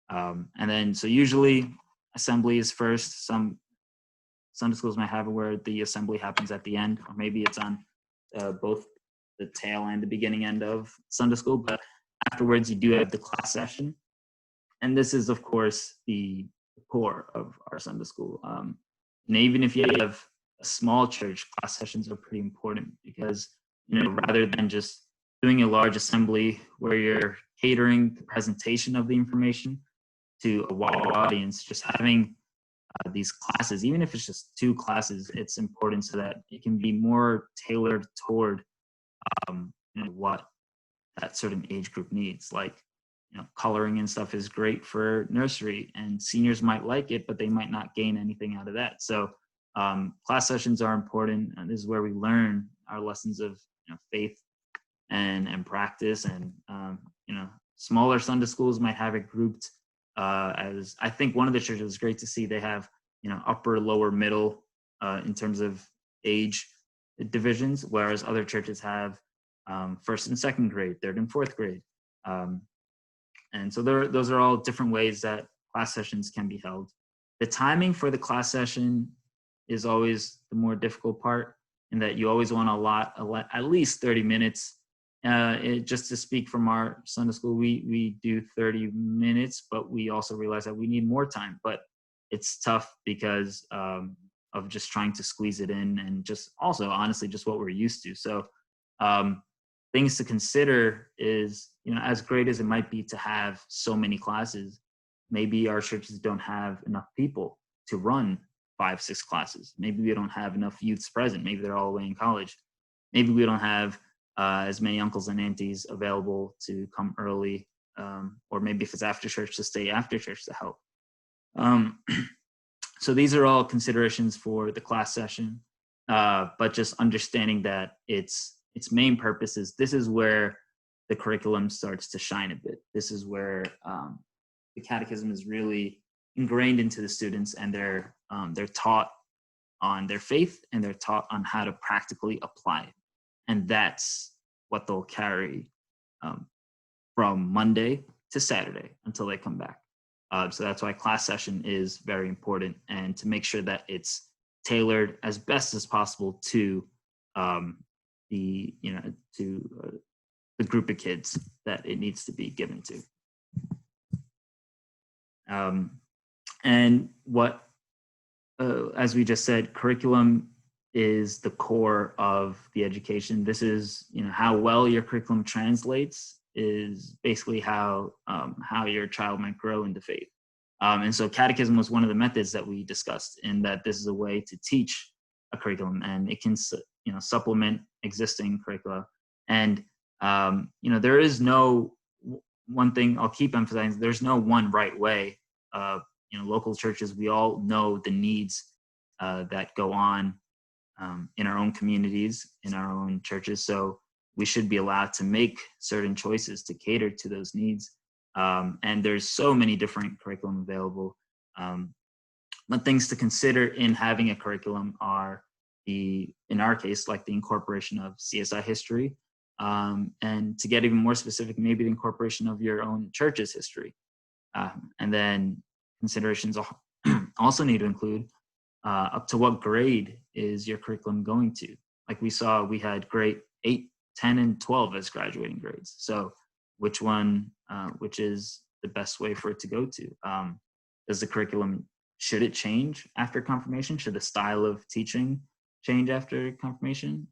And then, so usually assembly is first. Some Sunday schools might have it where the assembly happens at the end, or maybe it's on both the tail and the beginning end of Sunday school. But afterwards, you do have the class session. And this is, of course, the core of our Sunday school. And even if you have a small church, class sessions are pretty important because, rather than just doing a large assembly where you're catering the presentation of the information to a wide audience, just having these classes, even if it's just 2 classes, it's important so that it can be more tailored toward what that certain age group needs. Like, coloring and stuff is great for nursery, and seniors might like it, but they might not gain anything out of that. So class sessions are important, and this is where we learn our lessons of faith and practice. And smaller Sunday schools might have it grouped as, I think one of the churches was great to see, they have upper, lower, middle in terms of age divisions, whereas other churches have first and second grade, third and fourth grade. And so those are all different ways that class sessions can be held. The timing for the class session is always the more difficult part, in that you always want to allot at least 30 minutes. Just to speak from our Sunday school, we do 30 minutes, but we also realize that we need more time. But it's tough because of just trying to squeeze it in, and just also, honestly, just what we're used to. So things to consider is, as great as it might be to have so many classes, maybe our churches don't have enough people to run 5-6 classes. Maybe we don't have enough youths present. Maybe they're all away in college. Maybe we don't have as many uncles and aunties available to come early, or maybe if it's after church, to stay after church to help. So these are all considerations for the class session, but just understanding that its main purpose is, this is where the curriculum starts to shine a bit. This is where the catechism is really ingrained into the students, and they're taught on their faith, and they're taught on how to practically apply it. And that's what they'll carry from Monday to Saturday until they come back. So that's why class session is very important, and to make sure that it's tailored as best as possible to the group of kids that it needs to be given to. And what, as we just said, curriculum is the core of the education. This is, how well your curriculum translates is basically how your child might grow into faith. And so catechism was one of the methods that we discussed, in that this is a way to teach a curriculum, and it can supplement existing curricula. And there is no, one thing I'll keep emphasizing, there's no one right way. Local churches, we all know the needs that go on in our own communities, in our own churches. So we should be allowed to make certain choices to cater to those needs. And there's so many different curriculum available. But things to consider in having a curriculum are in our case, like the incorporation of CSI history, and to get even more specific, maybe the incorporation of your own church's history. And then considerations also need to include up to what grade is your curriculum going to. Like we saw, we had grade 8, 10, and 12 as graduating grades. So which is the best way for it to go to? Does the curriculum, should it change after confirmation? Should the style of teaching change after confirmation?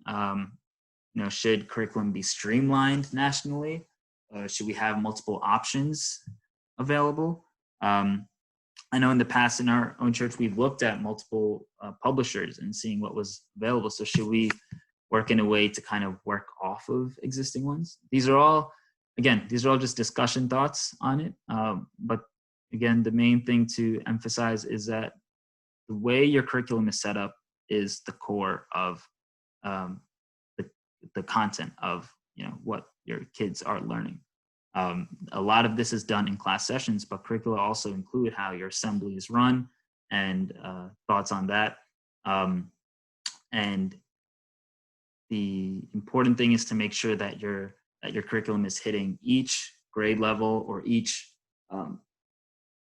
Should curriculum be streamlined nationally? Should we have multiple options available? I know in the past in our own church, we've looked at multiple publishers and seeing what was available. So should we work in a way to kind of work off of existing ones? These are all just discussion thoughts on it. But again, the main thing to emphasize is that the way your curriculum is set up is the core of the content of what your kids are learning. A lot of this is done in class sessions, but curricula also include how your assembly is run, and thoughts on that. And the important thing is to make sure that your curriculum is hitting each grade level or each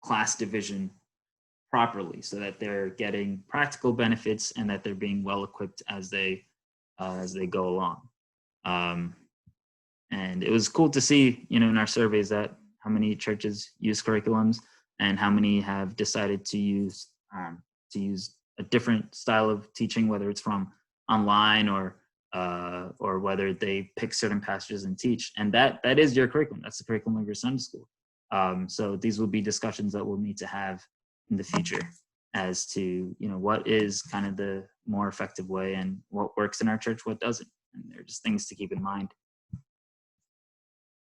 class division properly, so that they're getting practical benefits and that they're being well equipped as they go along. And it was cool to see, in our surveys, that how many churches use curriculums and how many have decided to use a different style of teaching, whether it's from online or whether they pick certain passages and teach. And that is your curriculum. That's the curriculum of your Sunday school. So these will be discussions that we'll need to have in the future as to, what is kind of the more effective way and what works in our church, what doesn't. And they're just things to keep in mind.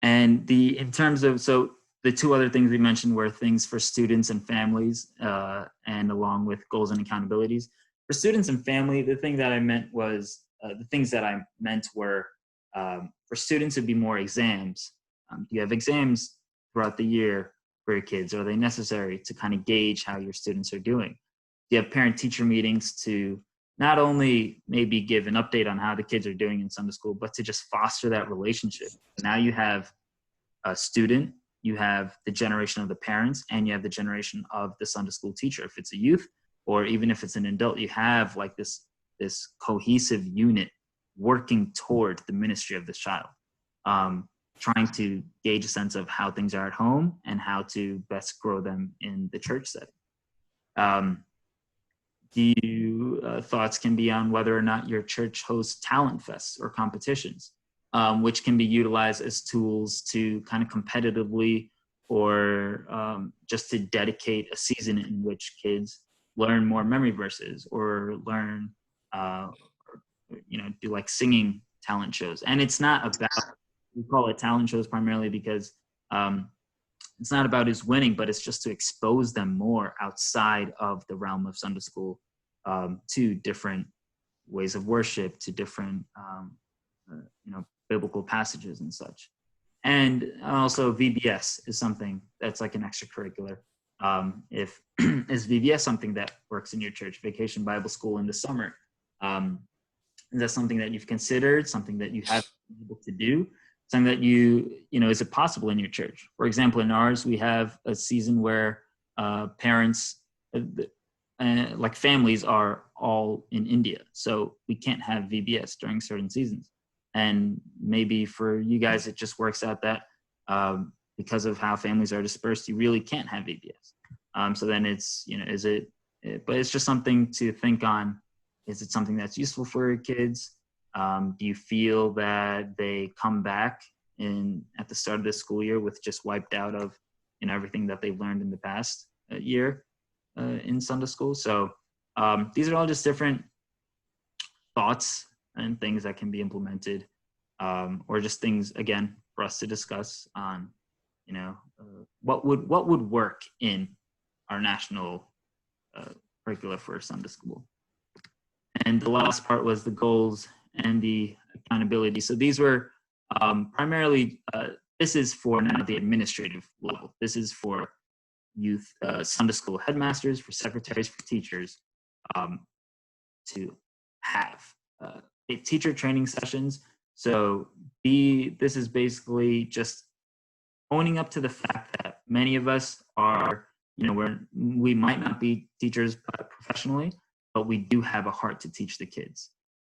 And in terms of, so the two other things we mentioned were things for students and families, and along with goals and accountabilities. For students and family, the thing that I meant was, for students, it'd be more exams. Do you have exams throughout the year for your kids? Are they necessary to kind of gauge how your students are doing? Do you have parent-teacher meetings to not only maybe give an update on how the kids are doing in Sunday school, but to just foster that relationship? Now you have a student, you have the generation of the parents, and you have the generation of the Sunday school teacher. If it's a youth, or even if it's an adult, you have like this cohesive unit working toward the ministry of this child, trying to gauge a sense of how things are at home and how to best grow them in the church setting. Thoughts can be on whether or not your church hosts talent fests or competitions, which can be utilized as tools to kind of competitively or just to dedicate a season in which kids learn more memory verses or learn, do like singing talent shows. And it's not about, we call it talent shows primarily because it's not about who's winning, but it's just to expose them more outside of the realm of Sunday school, to different ways of worship, to different, biblical passages and such. And also VBS is something that's like an extracurricular. Is VBS something that works in your church, Vacation Bible School in the summer? Is that something that you've considered, something that you have been able to do, something that is it possible in your church? For example, in ours, we have a season where parents, like families, are all in India. So we can't have VBS during certain seasons. And maybe for you guys, it just works out that because of how families are dispersed, you really can't have VBS. So then it's, but it's just something to think on. Is it something that's useful for your kids? Do you feel that they come back at the start of the school year with just wiped out of everything that they've learned in the past year in Sunday school? So these are all just different thoughts and things that can be implemented, or just things, again, for us to discuss on, what would work in our national curricula for Sunday school. And the last part was the goals and the accountability. So these were primarily, this is for now the administrative level. This is for youth Sunday school headmasters, for secretaries, for teachers, to have teacher training sessions. So this is basically just owning up to the fact that many of us are, we might not be teachers professionally, but we do have a heart to teach the kids.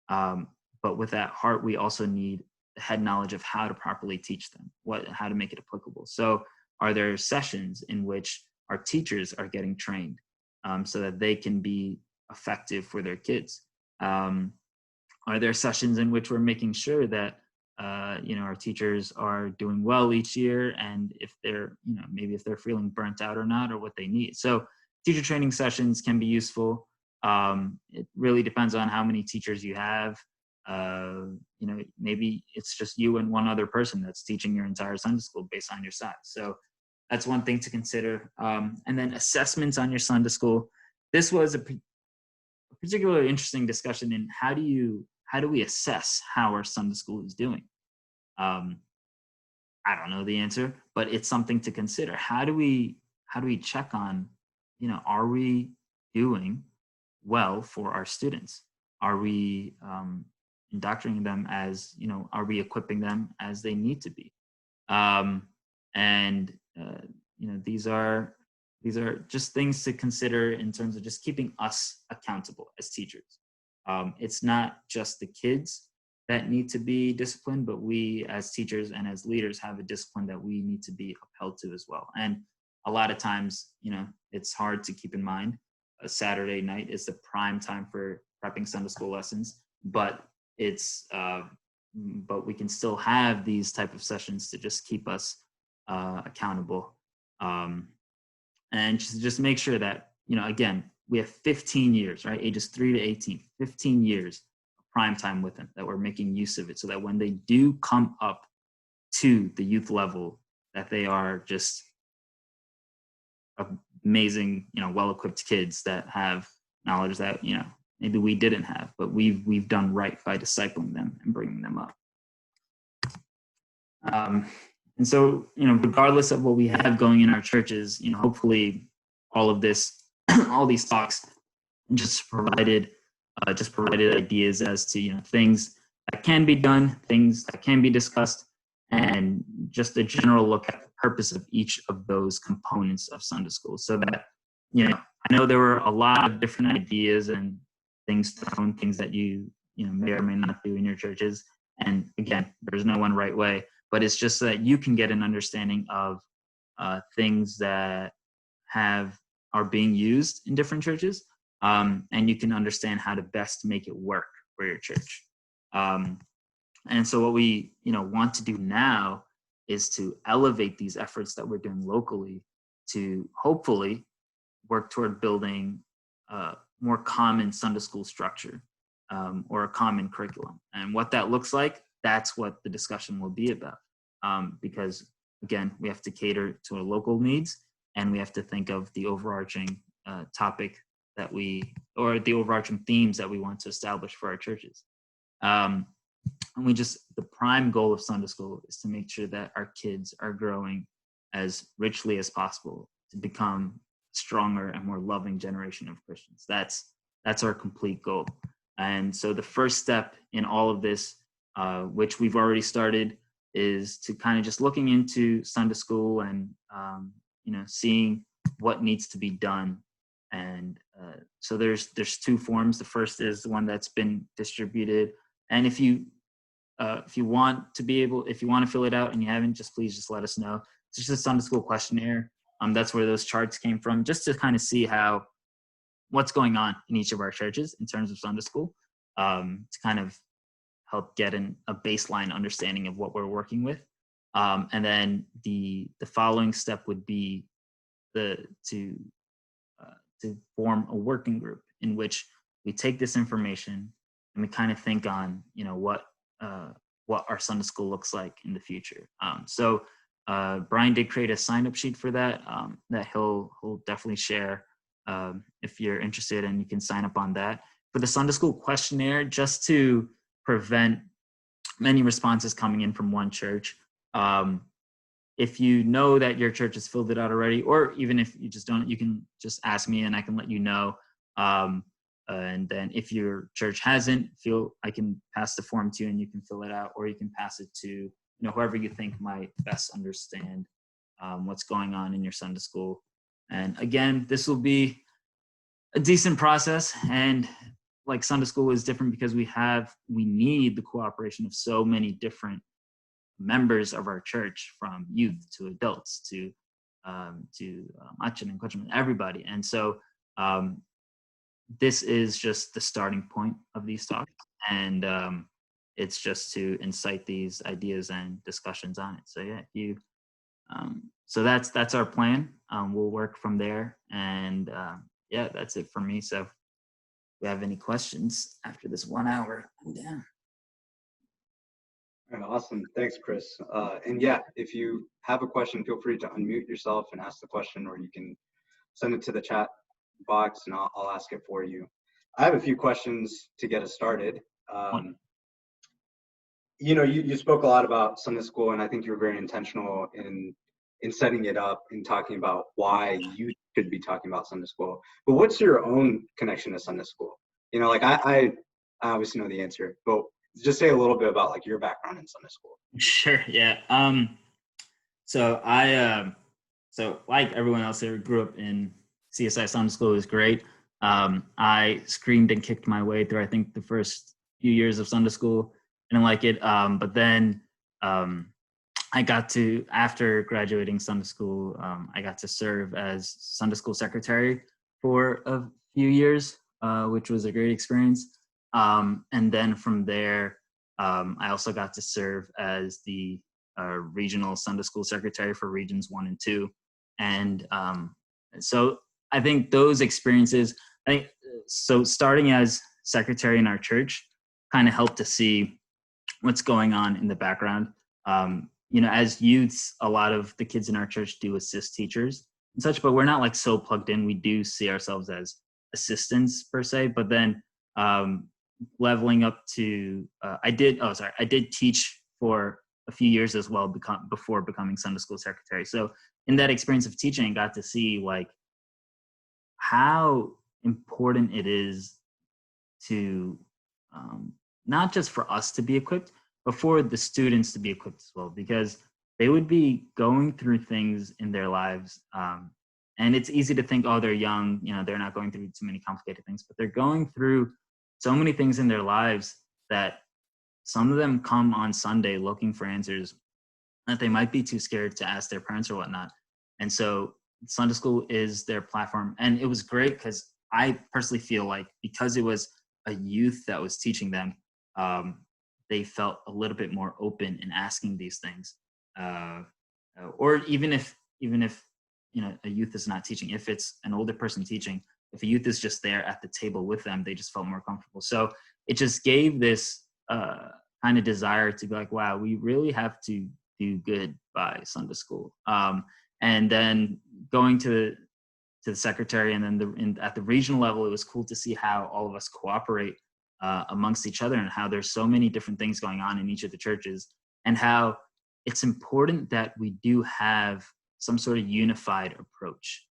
But with that heart, we also need head knowledge of how to properly teach them, how to make it applicable. So are there sessions in which our teachers are getting trained so that they can be effective for their kids? Are there sessions in which we're making sure that our teachers are doing well each year, and if they're, maybe if they're feeling burnt out or not, or what they need? So teacher training sessions can be useful. It really depends on how many teachers you have. Maybe it's just you and one other person that's teaching your entire Sunday school based on your size. So that's one thing to consider. And then assessments on your Sunday school. This was a particularly interesting discussion in how do we assess how our Sunday school is doing? I don't know the answer, but it's something to consider. How do we check on, are we doing well for our students? Are we indoctrinating them as, are we equipping them as they need to be? And these are just things to consider in terms of just keeping us accountable as teachers. It's not just the kids that need to be disciplined, but we as teachers and as leaders have a discipline that we need to be upheld to as well. And a lot of times, it's hard to keep in mind. A Saturday night is the prime time for prepping Sunday school lessons, but but we can still have these type of sessions to just keep us accountable, and just make sure that, again, we have 15 years, right? Ages 3 to 18, 15 years of prime time with them, that we're making use of it so that when they do come up to the youth level, that they are just amazing, well-equipped kids that have knowledge that, maybe we didn't have, but we've done right by discipling them and bringing them up. And so, regardless of what we have going in our churches, hopefully all of this, all these talks just provided ideas as to, things that can be done, things that can be discussed, and just a general look at the purpose of each of those components of Sunday school. So that, I know there were a lot of different ideas and things that you may or may not do in your churches. And again, there's no one right way, but it's just so that you can get an understanding of things that are being used in different churches, and you can understand how to best make it work for your church. And so what we want to do now is to elevate these efforts that we're doing locally to hopefully work toward building a more common Sunday school structure, or a common curriculum. And what that looks like, that's what the discussion will be about. Because again, we have to cater to our local needs, and we have to think of the overarching topic or the overarching themes that we want to establish for our churches. And the prime goal of Sunday school is to make sure that our kids are growing as richly as possible to become a stronger and more loving generation of Christians. That's our complete goal. And so the first step in all of this, which we've already started, is to kind of just looking into Sunday school and, seeing what needs to be done. And so there's two forms. The first is the one that's been distributed. And if you want to fill it out and you haven't, please let us know. It's just a Sunday school questionnaire. That's where those charts came from, just to kind of see what's going on in each of our churches in terms of Sunday school, to kind of help get a baseline understanding of what we're working with. And then the following step would be to form a working group in which we take this information and we kind of think on, what our Sunday school looks like in the future. So Brian did create a sign-up sheet for that, that he'll definitely share if you're interested, and you can sign up on that. For the Sunday school questionnaire, just to prevent many responses coming in from one church, if you know that your church has filled it out already, or even if you just don't, you can just ask me and I can let you know. And then if your church hasn't, I can pass the form to you and you can fill it out, or you can pass it to whoever you think might best understand what's going on in your Sunday school. And again, this will be a decent process, and like Sunday school is different because we need the cooperation of so many different members of our church, from youth to adults to Achin and Kochman, everybody. And so this is just the starting point of these talks, and it's just to incite these ideas and discussions on it. So yeah, so that's our plan. We'll work from there, and yeah, that's it for me. So if we have any questions after this 1 hour, I'm down. All right, awesome. Thanks, Chris. And yeah, if you have a question, feel free to unmute yourself and ask the question, or you can send it to the chat box and I'll ask it for you. I have a few questions to get us started. You spoke a lot about Sunday school, and I think you were very intentional in in setting it up and talking about why you should be talking about Sunday school. But what's your own connection to Sunday school? You know, like I obviously know the answer, but just say a little bit about like your background in Sunday school. Sure. Yeah. So so like everyone else here, grew up in CSI Sunday School. It was great. I screamed and kicked my way through, I think, the first few years of Sunday school. I didn't like it. But then I got to, after graduating Sunday school, I got to serve as Sunday school secretary for a few years, which was a great experience. And then from there, I also got to serve as the regional Sunday school secretary for regions 1 and 2. And so I think those experiences, so starting as secretary in our church kind of helped to see what's going on in the background. You know, as youths, a lot of the kids in our church do assist teachers and such, but we're not like so plugged in. We do see ourselves as assistants per se, but then leveling up to, I did teach for a few years as well before becoming Sunday school secretary. So in that experience of teaching, I got to see like how important it is to not just for us to be equipped, but for the students to be equipped as well, because they would be going through things in their lives. And it's easy to think, oh, they're young, you know, they're not going through too many complicated things, but they're going through so many things in their lives that some of them come on Sunday looking for answers that they might be too scared to ask their parents or whatnot. And so Sunday school is their platform. And it was great because I personally feel like because it was a youth that was teaching them, they felt a little bit more open in asking these things. Or even if you know a youth is not teaching, if it's an older person teaching, if a youth is just there at the table with them, they just felt more comfortable. So it just gave this kind of desire to be like, wow, we really have to do good by Sunday school. And then going to the secretary, and then at the regional level, it was cool to see how all of us cooperate amongst each other, and how there's so many different things going on in each of the churches, and how it's important that we do have some sort of unified approach,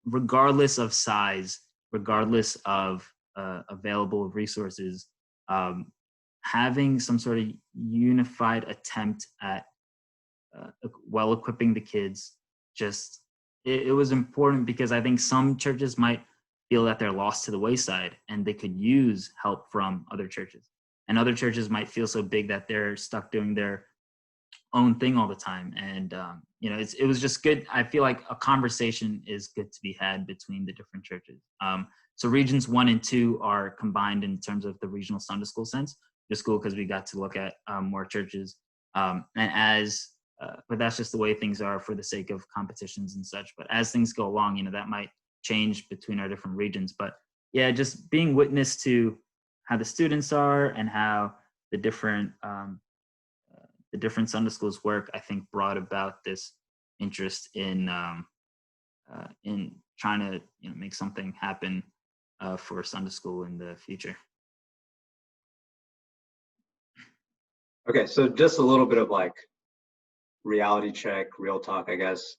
regardless of size, regardless of available resources. Having some sort of unified attempt at well equipping the kids, just it was important, because I think some churches might feel that they're lost to the wayside and they could use help from other churches, and other churches might feel so big that they're stuck doing their own thing all the time. And you know, it was just good. I feel like a conversation is good to be had between the different churches. So regions 1 and 2 are combined in terms of the regional Sunday school sense. Just cool because we got to look at more churches, and but that's just the way things are for the sake of competitions and such. But as things go along, you know, that might change between our different regions. But yeah, just being witness to how the students are and how the different Sunday schools work, I think brought about this interest in trying to, you know, make something happen for Sunday school in the future. Okay, so just a little bit of like reality check, real talk, I guess,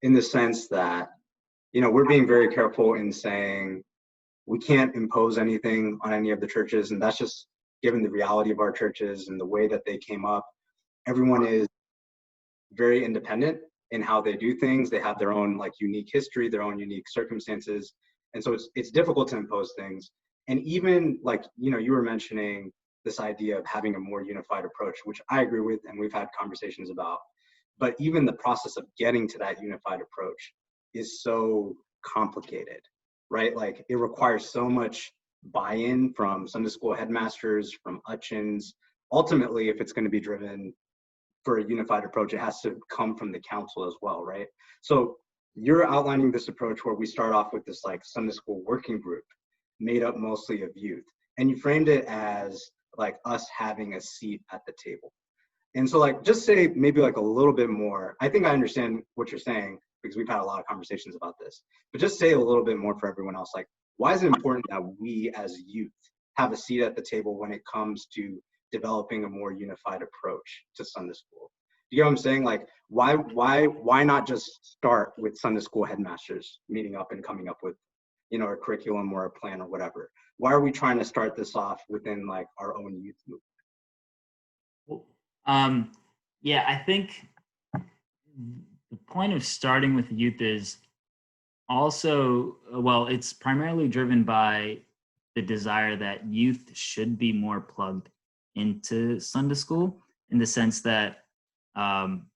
in the sense that, you know, we're being very careful in saying we can't impose anything on any of the churches, and that's just given the reality of our churches and the way that they came up. Everyone is very independent in how they do things. They have their own like unique history, their own unique circumstances, and so it's difficult to impose things. And even like, you know, you were mentioning this idea of having a more unified approach, which I agree with, and we've had conversations about. But even the process of getting to that unified approach is so complicated, right? Like it requires so much buy-in from Sunday school headmasters, from Utchins. Ultimately, if it's going to be driven for a unified approach, it has to come from the council as well, right? So you're outlining this approach where we start off with this like Sunday school working group made up mostly of youth. And you framed it as like us having a seat at the table. And so like, just say maybe like a little bit more. I think I understand what you're saying because we've had a lot of conversations about this, but just say a little bit more for everyone else. Like, why is it important that we as youth have a seat at the table when it comes to developing a more unified approach to Sunday school? you get what I'm saying? Like, why not just start with Sunday school headmasters meeting up and coming up with, you know, a curriculum or a plan or whatever? Why are we trying to start this off within like our own youth movement? Yeah, I think the point of starting with youth is also, well, it's primarily driven by the desire that youth should be more plugged into Sunday school, in the sense that um,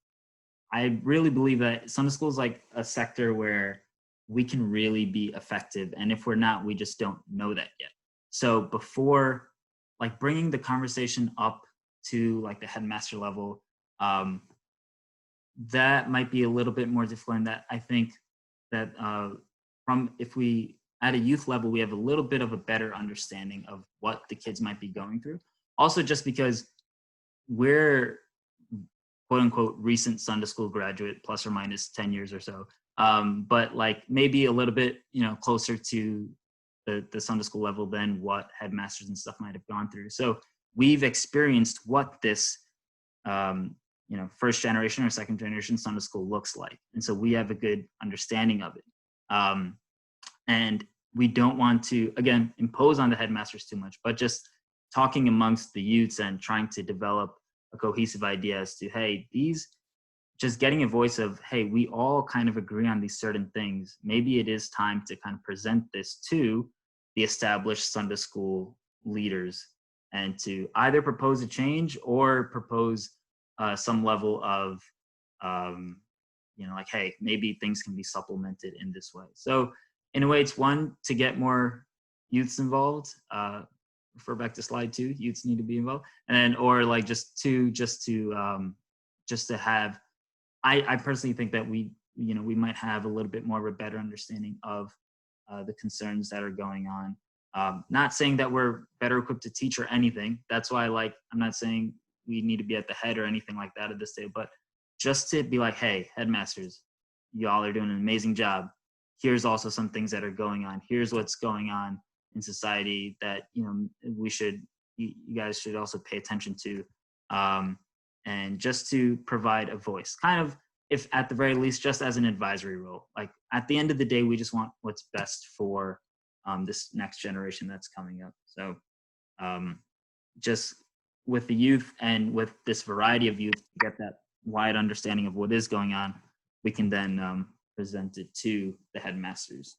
I really believe that Sunday school is like a sector where we can really be effective. And if we're not, we just don't know that yet. So before, like, bringing the conversation up to like the headmaster level, um, that might be a little bit more difficult. And that I think that from, if we at a youth level, we have a little bit of a better understanding of what the kids might be going through. Also, just because we're quote unquote recent Sunday school graduate, plus or minus 10 years or so, but like maybe a little bit, you know, closer to the Sunday school level than what headmasters and stuff might have gone through. So we've experienced what this you know, first generation or second generation Sunday school looks like. And so we have a good understanding of it. And we don't want to, again, impose on the headmasters too much, but just talking amongst the youths and trying to develop a cohesive idea as to, hey, these, just getting a voice of, hey, we all kind of agree on these certain things. Maybe it is time to kind of present this to the established Sunday school leaders and to either propose a change or propose some level of, you know, like, hey, maybe things can be supplemented in this way. So in a way, it's one, to get more youths involved. Refer back to slide 2, youths need to be involved. And then, or like just to have, I personally think that we, you know, we might have a little bit more of a better understanding of the concerns that are going on. Not saying that we're better equipped to teach or anything. That's why, like, I'm not saying we need to be at the head or anything like that at this stage, but just to be like, hey, headmasters, y'all are doing an amazing job. Here's also some things that are going on. Here's what's going on in society that, you know, you guys should also pay attention to. And just to provide a voice, kind of, if at the very least, just as an advisory role. Like, at the end of the day, we just want what's best for this next generation that's coming up. So just with the youth and with this variety of youth, to get that wide understanding of what is going on, we can then present it to the headmasters.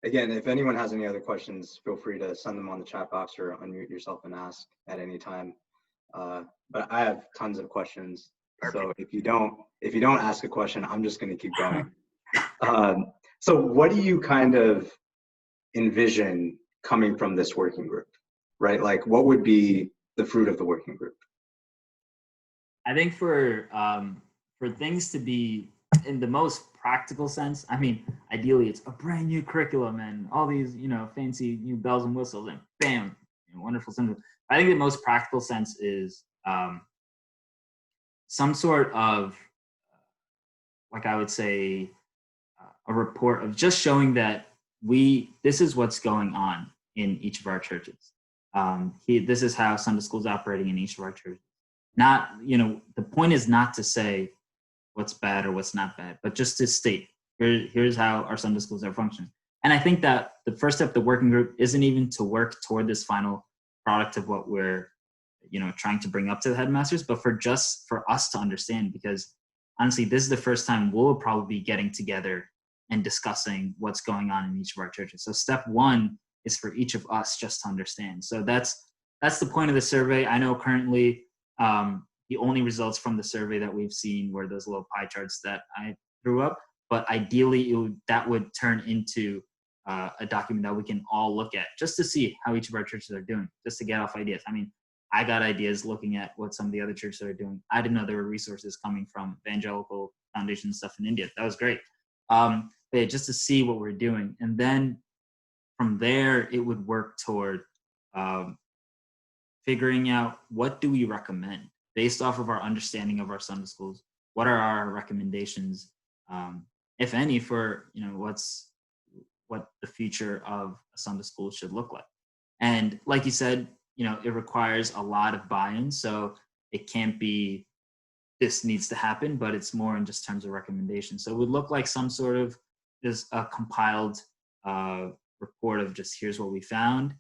Again, if anyone has any other questions, feel free to send them on the chat box or unmute yourself and ask at any time. But I have tons of questions. Perfect. So if you don't ask a question, I'm just going to keep going. So what do you kind of envision coming from this working group, right? Like, what would be the fruit of the working group? I think for things to be in the most practical sense, I mean, ideally it's a brand new curriculum and all these, you know, fancy new bells and whistles and bam, you know, wonderful symbol. I think the most practical sense is some sort of, like, I would say, a report of just showing that this is what's going on in each of our churches. This is how Sunday school is operating in each of our churches. Not, you know, the point is not to say what's bad or what's not bad, but just to state, here's how our Sunday schools are functioning. And I think that the first step of the working group isn't even to work toward this final product of what we're, you know, trying to bring up to the headmasters, but for us to understand, because honestly, this is the first time we'll probably be getting together and discussing what's going on in each of our churches. So step 1 is for each of us just to understand. So that's the point of the survey. I know currently the only results from the survey that we've seen were those little pie charts that I threw up, but ideally that would turn into a document that we can all look at just to see how each of our churches are doing, just to get off ideas. I mean, I got ideas looking at what some of the other churches are doing. I didn't know there were resources coming from Evangelical Foundation and stuff in India. That was great. But yeah, just to see what we're doing. And then from there, it would work toward figuring out, what do we recommend based off of our understanding of our Sunday schools? What are our recommendations, if any, for, you know, what the future of a Sunday school should look like? And like you said, it requires a lot of buy-in. So it can't be this needs to happen, but it's more in just terms of recommendation. So it would look like some sort of just a compiled report of just here's what we found,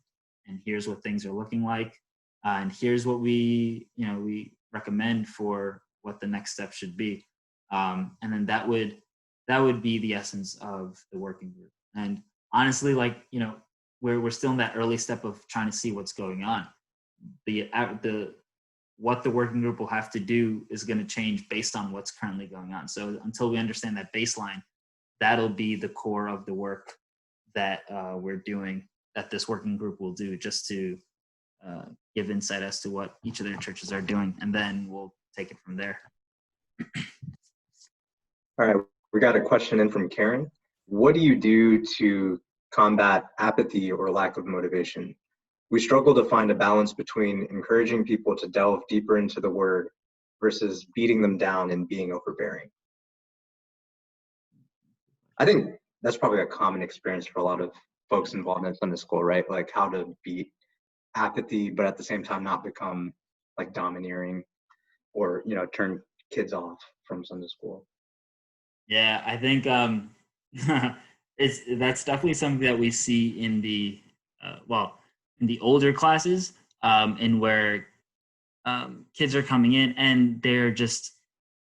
and here's what things are looking like, and here's what we recommend for what the next step should be, and then that would be the essence of the working group. And honestly, we're still in that early step of trying to see what's going on. What the working group will have to do is going to change based on what's currently going on. So until we understand that baseline, that'll be the core of the work that we're doing, that this working group will do, just to give insight as to what each of their churches are doing, and then we'll take it from there. All right, we got a question in from Karen. What do you do to combat apathy or lack of motivation? We struggle to find a balance between encouraging people to delve deeper into the word versus beating them down and being overbearing. I think that's probably a common experience for a lot of folks involved in Sunday school, right? Like how to beat apathy, but at the same time not become like domineering or, turn kids off from Sunday school. Yeah, I think that's definitely something that we see in the in the older classes, and where kids are coming in and they're just,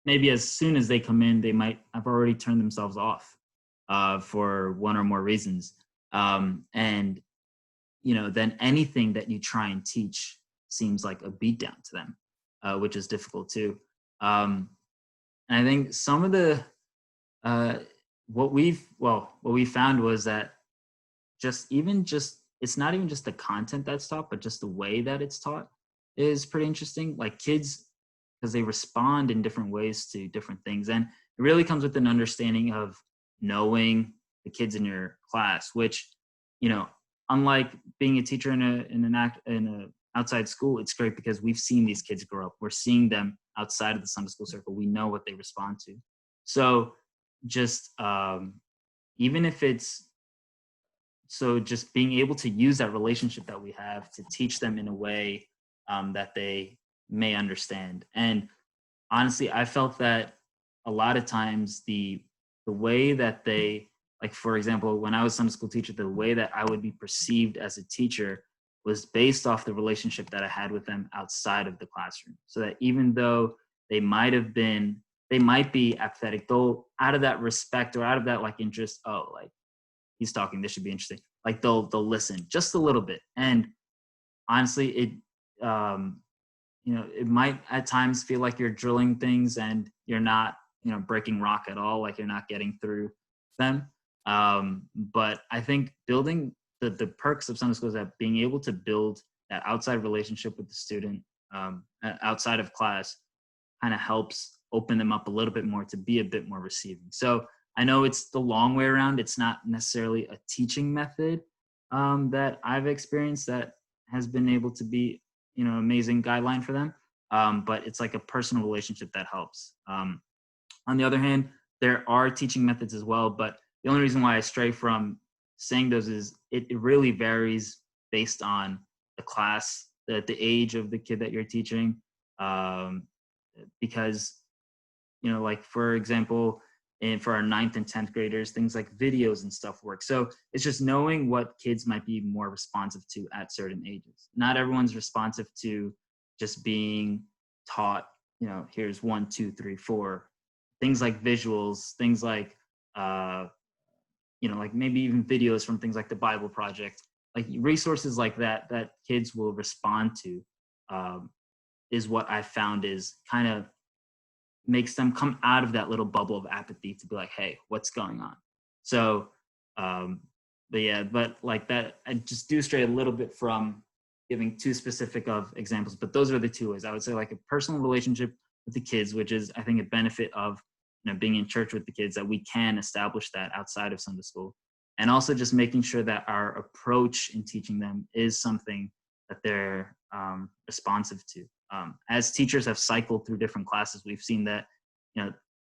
maybe as soon as they come in, they might have already turned themselves off for one or more reasons, and then anything that you try and teach seems like a beatdown to them, which is difficult too. And I think some of the what we found was that it's not even just the content that's taught, but just the way that it's taught is pretty interesting. Like kids, because they respond in different ways to different things, and it really comes with an understanding of knowing the kids in your class, which, unlike being a teacher in an outside school, it's great because we've seen these kids grow up. We're seeing them outside of the Sunday school circle. We know what they respond to. So just even if it's just being able to use that relationship that we have to teach them in a way that they may understand. And honestly, I felt that a lot of times the way that they, like, for example, when I was a Sunday school teacher, the way that I would be perceived as a teacher was based off the relationship that I had with them outside of the classroom. So that even though they might be apathetic, though, out of that respect or out of that interest, oh, like he's talking, this should be interesting. Like they'll listen just a little bit. And honestly, it might at times feel like you're drilling things and you're not, breaking rock at all, like you're not getting through them. But I think building the perks of Sunday school is that being able to build that outside relationship with the student outside of class kind of helps open them up a little bit more to be a bit more receiving. So I know it's the long way around. It's not necessarily a teaching method that I've experienced that has been able to be, amazing guideline for them. But it's like a personal relationship that helps. On the other hand, there are teaching methods as well, but the only reason why I stray from saying those is it really varies based on the class, the age of the kid that you're teaching. Because, like for example, and for our 9th and 10th graders, things like videos and stuff work. So it's just knowing what kids might be more responsive to at certain ages. Not everyone's responsive to just being taught, here's 1, 2, 3, 4. Things like visuals, things like, like maybe even videos from things like the Bible Project, like resources like that kids will respond to, is what I found is kind of makes them come out of that little bubble of apathy to be like, hey, what's going on? So, but like that, I just do stray a little bit from giving too specific of examples, but those are the two ways. I would say like a personal relationship with the kids, which is, I think, a benefit of, being in church with the kids, that we can establish that outside of Sunday school. And also just making sure that our approach in teaching them is something that they're responsive to. As teachers have cycled through different classes, we've seen that,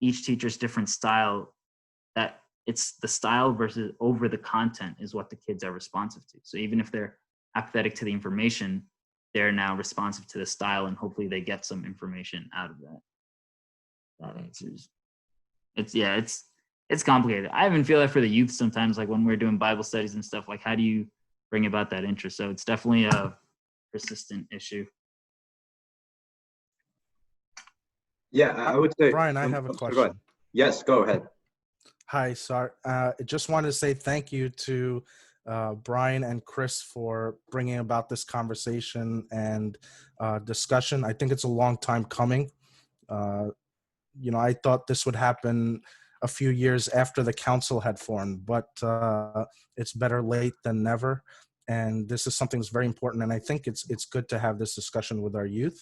each teacher's different style, that it's the style versus over the content is what the kids are responsive to. So even if they're apathetic to the information, they're now responsive to the style, and hopefully they get some information out of that. That answers. It's complicated. I even feel that for the youth sometimes, like when we're doing Bible studies and stuff, like how do you bring about that interest? So it's definitely a persistent issue. Yeah, I would say. Brian, I have a Go ahead. question. Yes, go ahead. Hi, sorry. I just wanted to say thank you to Brian and Chris for bringing about this conversation and discussion. I think it's a long time coming. I thought this would happen a few years after the council had formed, but it's better late than never. And this is something that's very important. And I think it's good to have this discussion with our youth.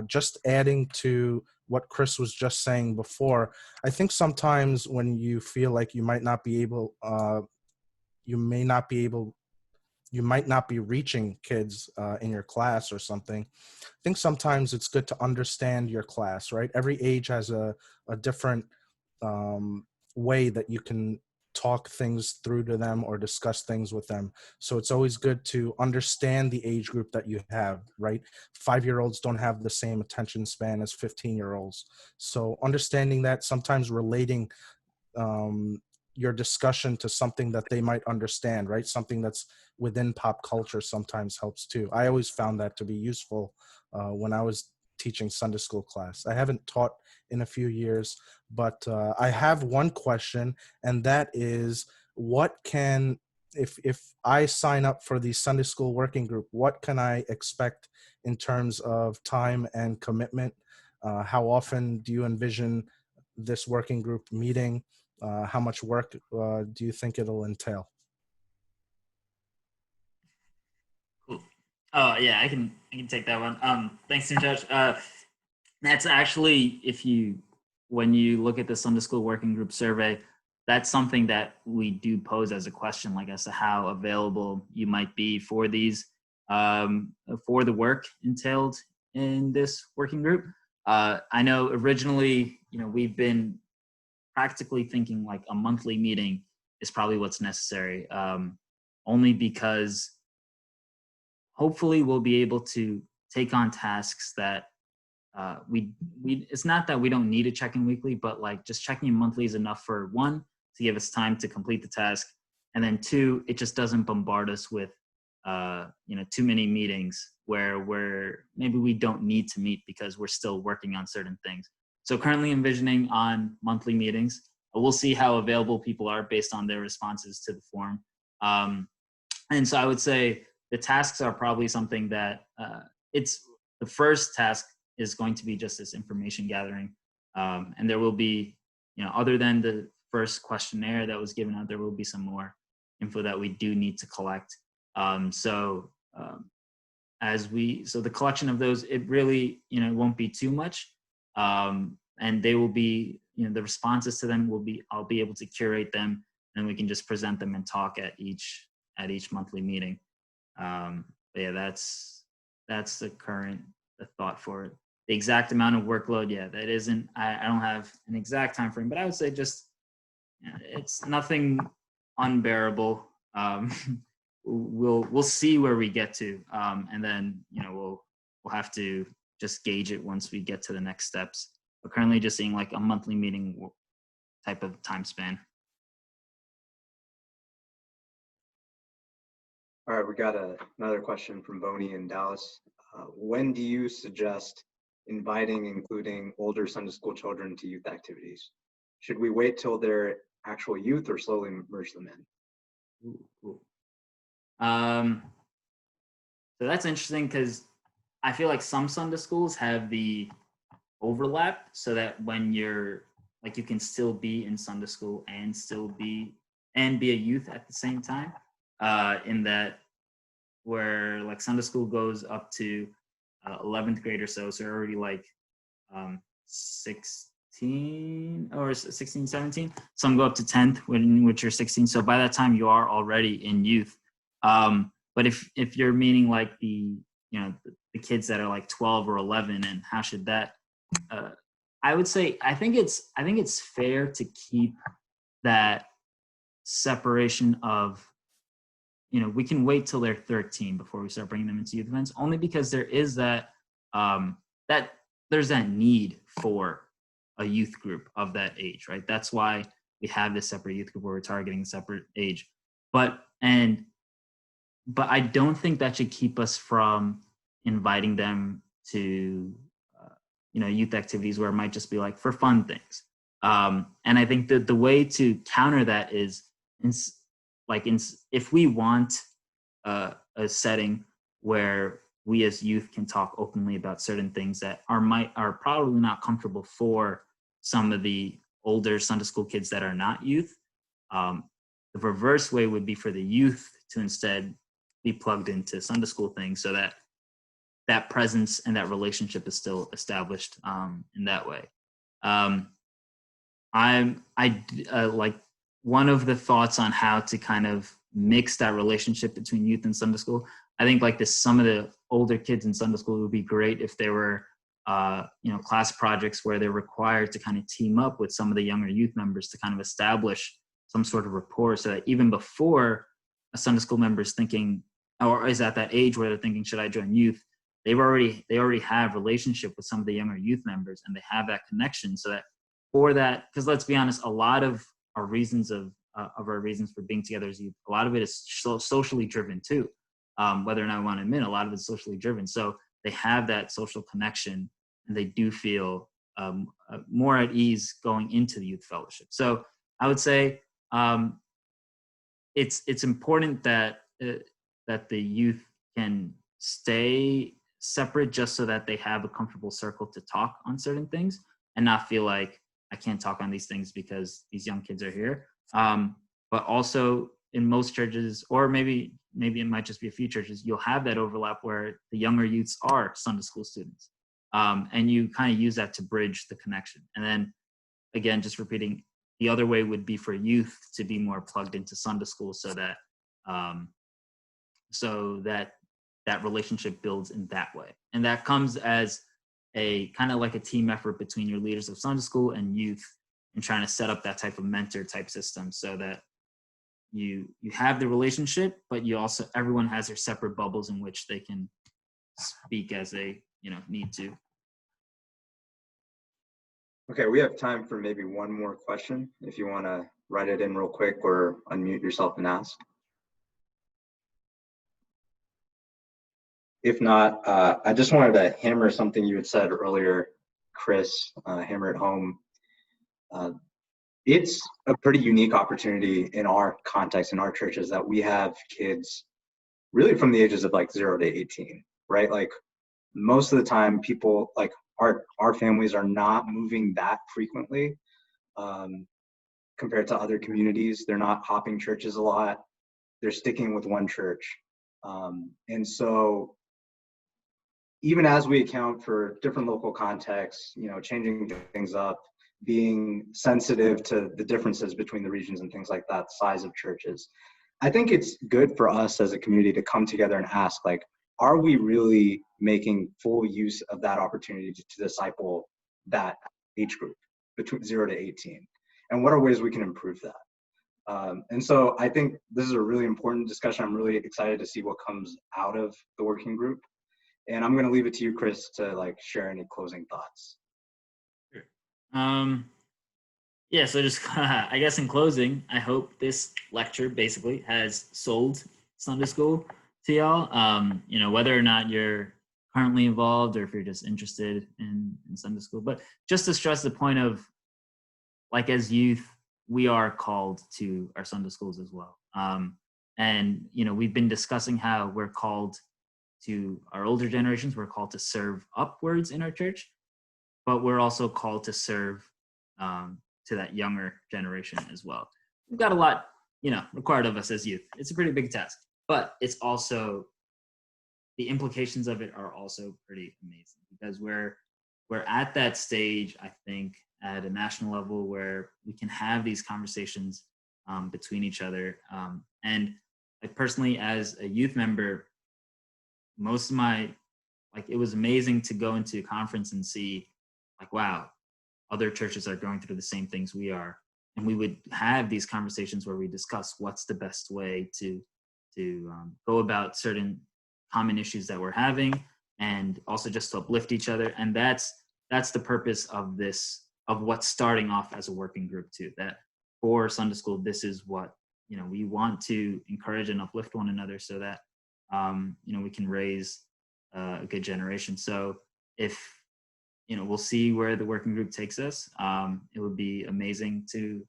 Just adding to what Chris was just saying before, I think sometimes when you feel like you might not be reaching kids in your class or something, I think sometimes it's good to understand your class, right? Every age has a different way that you can talk things through to them or discuss things with them. So it's always good to understand the age group that you have, right? 5-year-olds don't have the same attention span as 15-year-olds. So understanding that, sometimes relating your discussion to something that they might understand, right? Something that's within pop culture sometimes helps too. I always found that to be useful when I was teaching Sunday school class. I haven't taught in a few years, but I have one question, and that is, if I sign up for the Sunday school working group, what can I expect in terms of time and commitment? How often do you envision this working group meeting? How much work do you think it'll entail? Cool. Oh yeah, I can take that one. Thanks, Judge. That's actually, when you look at the Sunday School Working Group survey, that's something that we do pose as a question, like as to how available you might be for these, for the work entailed in this working group. I know originally, we've been practically thinking like a monthly meeting is probably what's necessary, only because hopefully we'll be able to take on tasks that it's not that we don't need to check in weekly, but like just checking in monthly is enough for, one, to give us time to complete the task, and then two, it just doesn't bombard us with too many meetings where maybe we don't need to meet because we're still working on certain things. So currently envisioning on monthly meetings. We'll see how available people are based on their responses to the form. And so I would say the tasks are probably something that it's the first task is going to be just this information gathering. And there will be, other than the first questionnaire that was given out, there will be some more info that we do need to collect. So the collection of those, it really, won't be too much. And they will be, the responses to them I'll be able to curate them, and we can just present them and talk at each monthly meeting. But yeah, that's the thought for it. The exact amount of workload, yeah, that isn't, I don't have an exact time frame, but I would say just, it's nothing unbearable. We'll see where we get to, and then we'll have to just gauge it once we get to the next steps. We're currently just seeing like a monthly meeting type of time span. All right, we got another question from Boney in Dallas. When do you suggest including older Sunday school children to youth activities? Should we wait till they're actual youth or slowly merge them in? Ooh, cool. So that's interesting because I feel like some Sunday schools have the overlap so that when you're like, you can still be in Sunday school and be a youth at the same time, in that where like Sunday school goes up to 11th grade or so already like 16 or 16, 17. Some go up to 10th, which are 16. So by that time you are already in youth. But if you're meaning like the kids that are like 12 or 11, and how should that, I would say, I think it's fair to keep that separation of, we can wait till they're 13 before we start bringing them into youth events, only because there is that there's that need for a youth group of that age, right? That's why we have this separate youth group where we're targeting a separate age. But I don't think that should keep us from inviting them to youth activities where it might just be like for fun things. And I think that the way to counter that is if we want a setting where we as youth can talk openly about certain things that are probably not comfortable for some of the older Sunday school kids that are not youth. The reverse way would be for the youth to instead be plugged into Sunday school things, so that that presence and that relationship is still established in that way. Like one of the thoughts on how to kind of mix that relationship between youth and Sunday school. I think some of the older kids in Sunday school would be great if there were, class projects where they're required to kind of team up with some of the younger youth members to kind of establish some sort of rapport, so that even before a Sunday school member is thinking, or is at that age where they're thinking, should I join youth? They already have relationship with some of the younger youth members, and they have that connection, so that for that, because let's be honest, a lot of our reasons for being together as youth, a lot of it is socially driven too. Whether or not I want to admit, a lot of it's socially driven. So they have that social connection, and they do feel more at ease going into the youth fellowship. So I would say it's important that the youth can stay separate, just so that they have a comfortable circle to talk on certain things and not feel like I can't talk on these things because these young kids are here. But also in most churches, or maybe it might just be a few churches, you'll have that overlap where the younger youths are Sunday school students. And you kind of use that to bridge the connection. And then again, just repeating, the other way would be for youth to be more plugged into Sunday school, so that that relationship builds in that way. And that comes as a kind of like a team effort between your leaders of Sunday school and youth, and trying to set up that type of mentor type system, so that you have the relationship, but you also, everyone has their separate bubbles in which they can speak as they need to. Okay, we have time for maybe one more question if you want to write it in real quick or unmute yourself and ask. If not, I just wanted to hammer something you had said earlier, Chris, hammer it home. It's a pretty unique opportunity in our context, in our churches, that we have kids really from the ages of like 0 to 18, right? Like most of the time people, like our families are not moving that frequently compared to other communities. They're not hopping churches a lot. They're sticking with one church. And so even as we account for different local contexts, changing things up, being sensitive to the differences between the regions and things like that, size of churches, I think it's good for us as a community to come together and ask, like, are we really making full use of that opportunity to disciple that age group between 0 to 18? And what are ways we can improve that? And so I think this is a really important discussion. I'm really excited to see what comes out of the working group. And I'm going to leave it to you, Chris, to share any closing thoughts. Sure. Yeah, so just I guess in closing, I hope this lecture basically has sold Sunday school to y'all. Whether or not you're currently involved or if you're just interested in Sunday school. But just to stress the point of, like, as youth, we are called to our Sunday schools as well. And we've been discussing how we're called to our older generations. We're called to serve upwards in our church, but we're also called to serve to that younger generation as well. We've got a lot, required of us as youth. It's a pretty big task, but it's also, the implications of it are also pretty amazing, because we're at that stage, I think, at a national level where we can have these conversations between each other. And I personally, as a youth member, most of it was amazing to go into a conference and see, like, wow, other churches are going through the same things we are. And we would have these conversations where we discuss what's the best way to go about certain common issues that we're having, and also just to uplift each other. And that's the purpose of this, of what's starting off as a working group too. That for Sunday school, this is what, we want to encourage and uplift one another, so that we can raise a good generation. So if we'll see where the working group takes us. It would be amazing to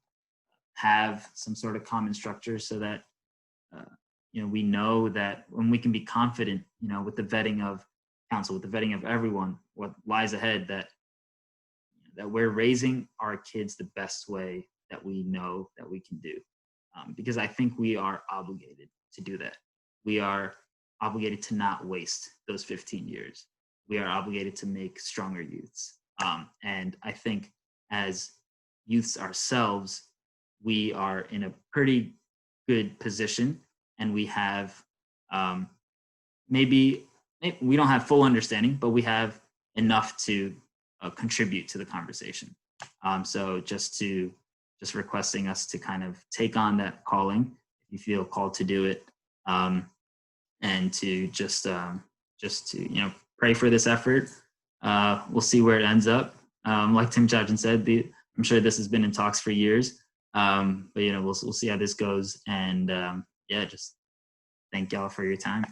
have some sort of common structure, so that we know that when we can be confident, with the vetting of council, with the vetting of everyone, what lies ahead, that we're raising our kids the best way that we know that we can do. Because I think we are obligated to do that. We are obligated to not waste those 15 years. We are obligated to make stronger youths. And I think as youths ourselves, we are in a pretty good position, and we have maybe we don't have full understanding, but we have enough to contribute to the conversation. So just requesting us to kind of take on that calling, if you feel called to do it, and to just to pray for this effort. We'll see where it ends up. Like Tim Chapman said, I'm sure this has been in talks for years, but we'll see how this goes. And just thank y'all for your time.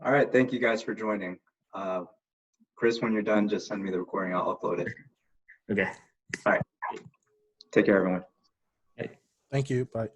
All right, thank you guys for joining. Chris, when you're done, just send me the recording. I'll upload it. Okay. All right. Take care, everyone. Thank you. Bye.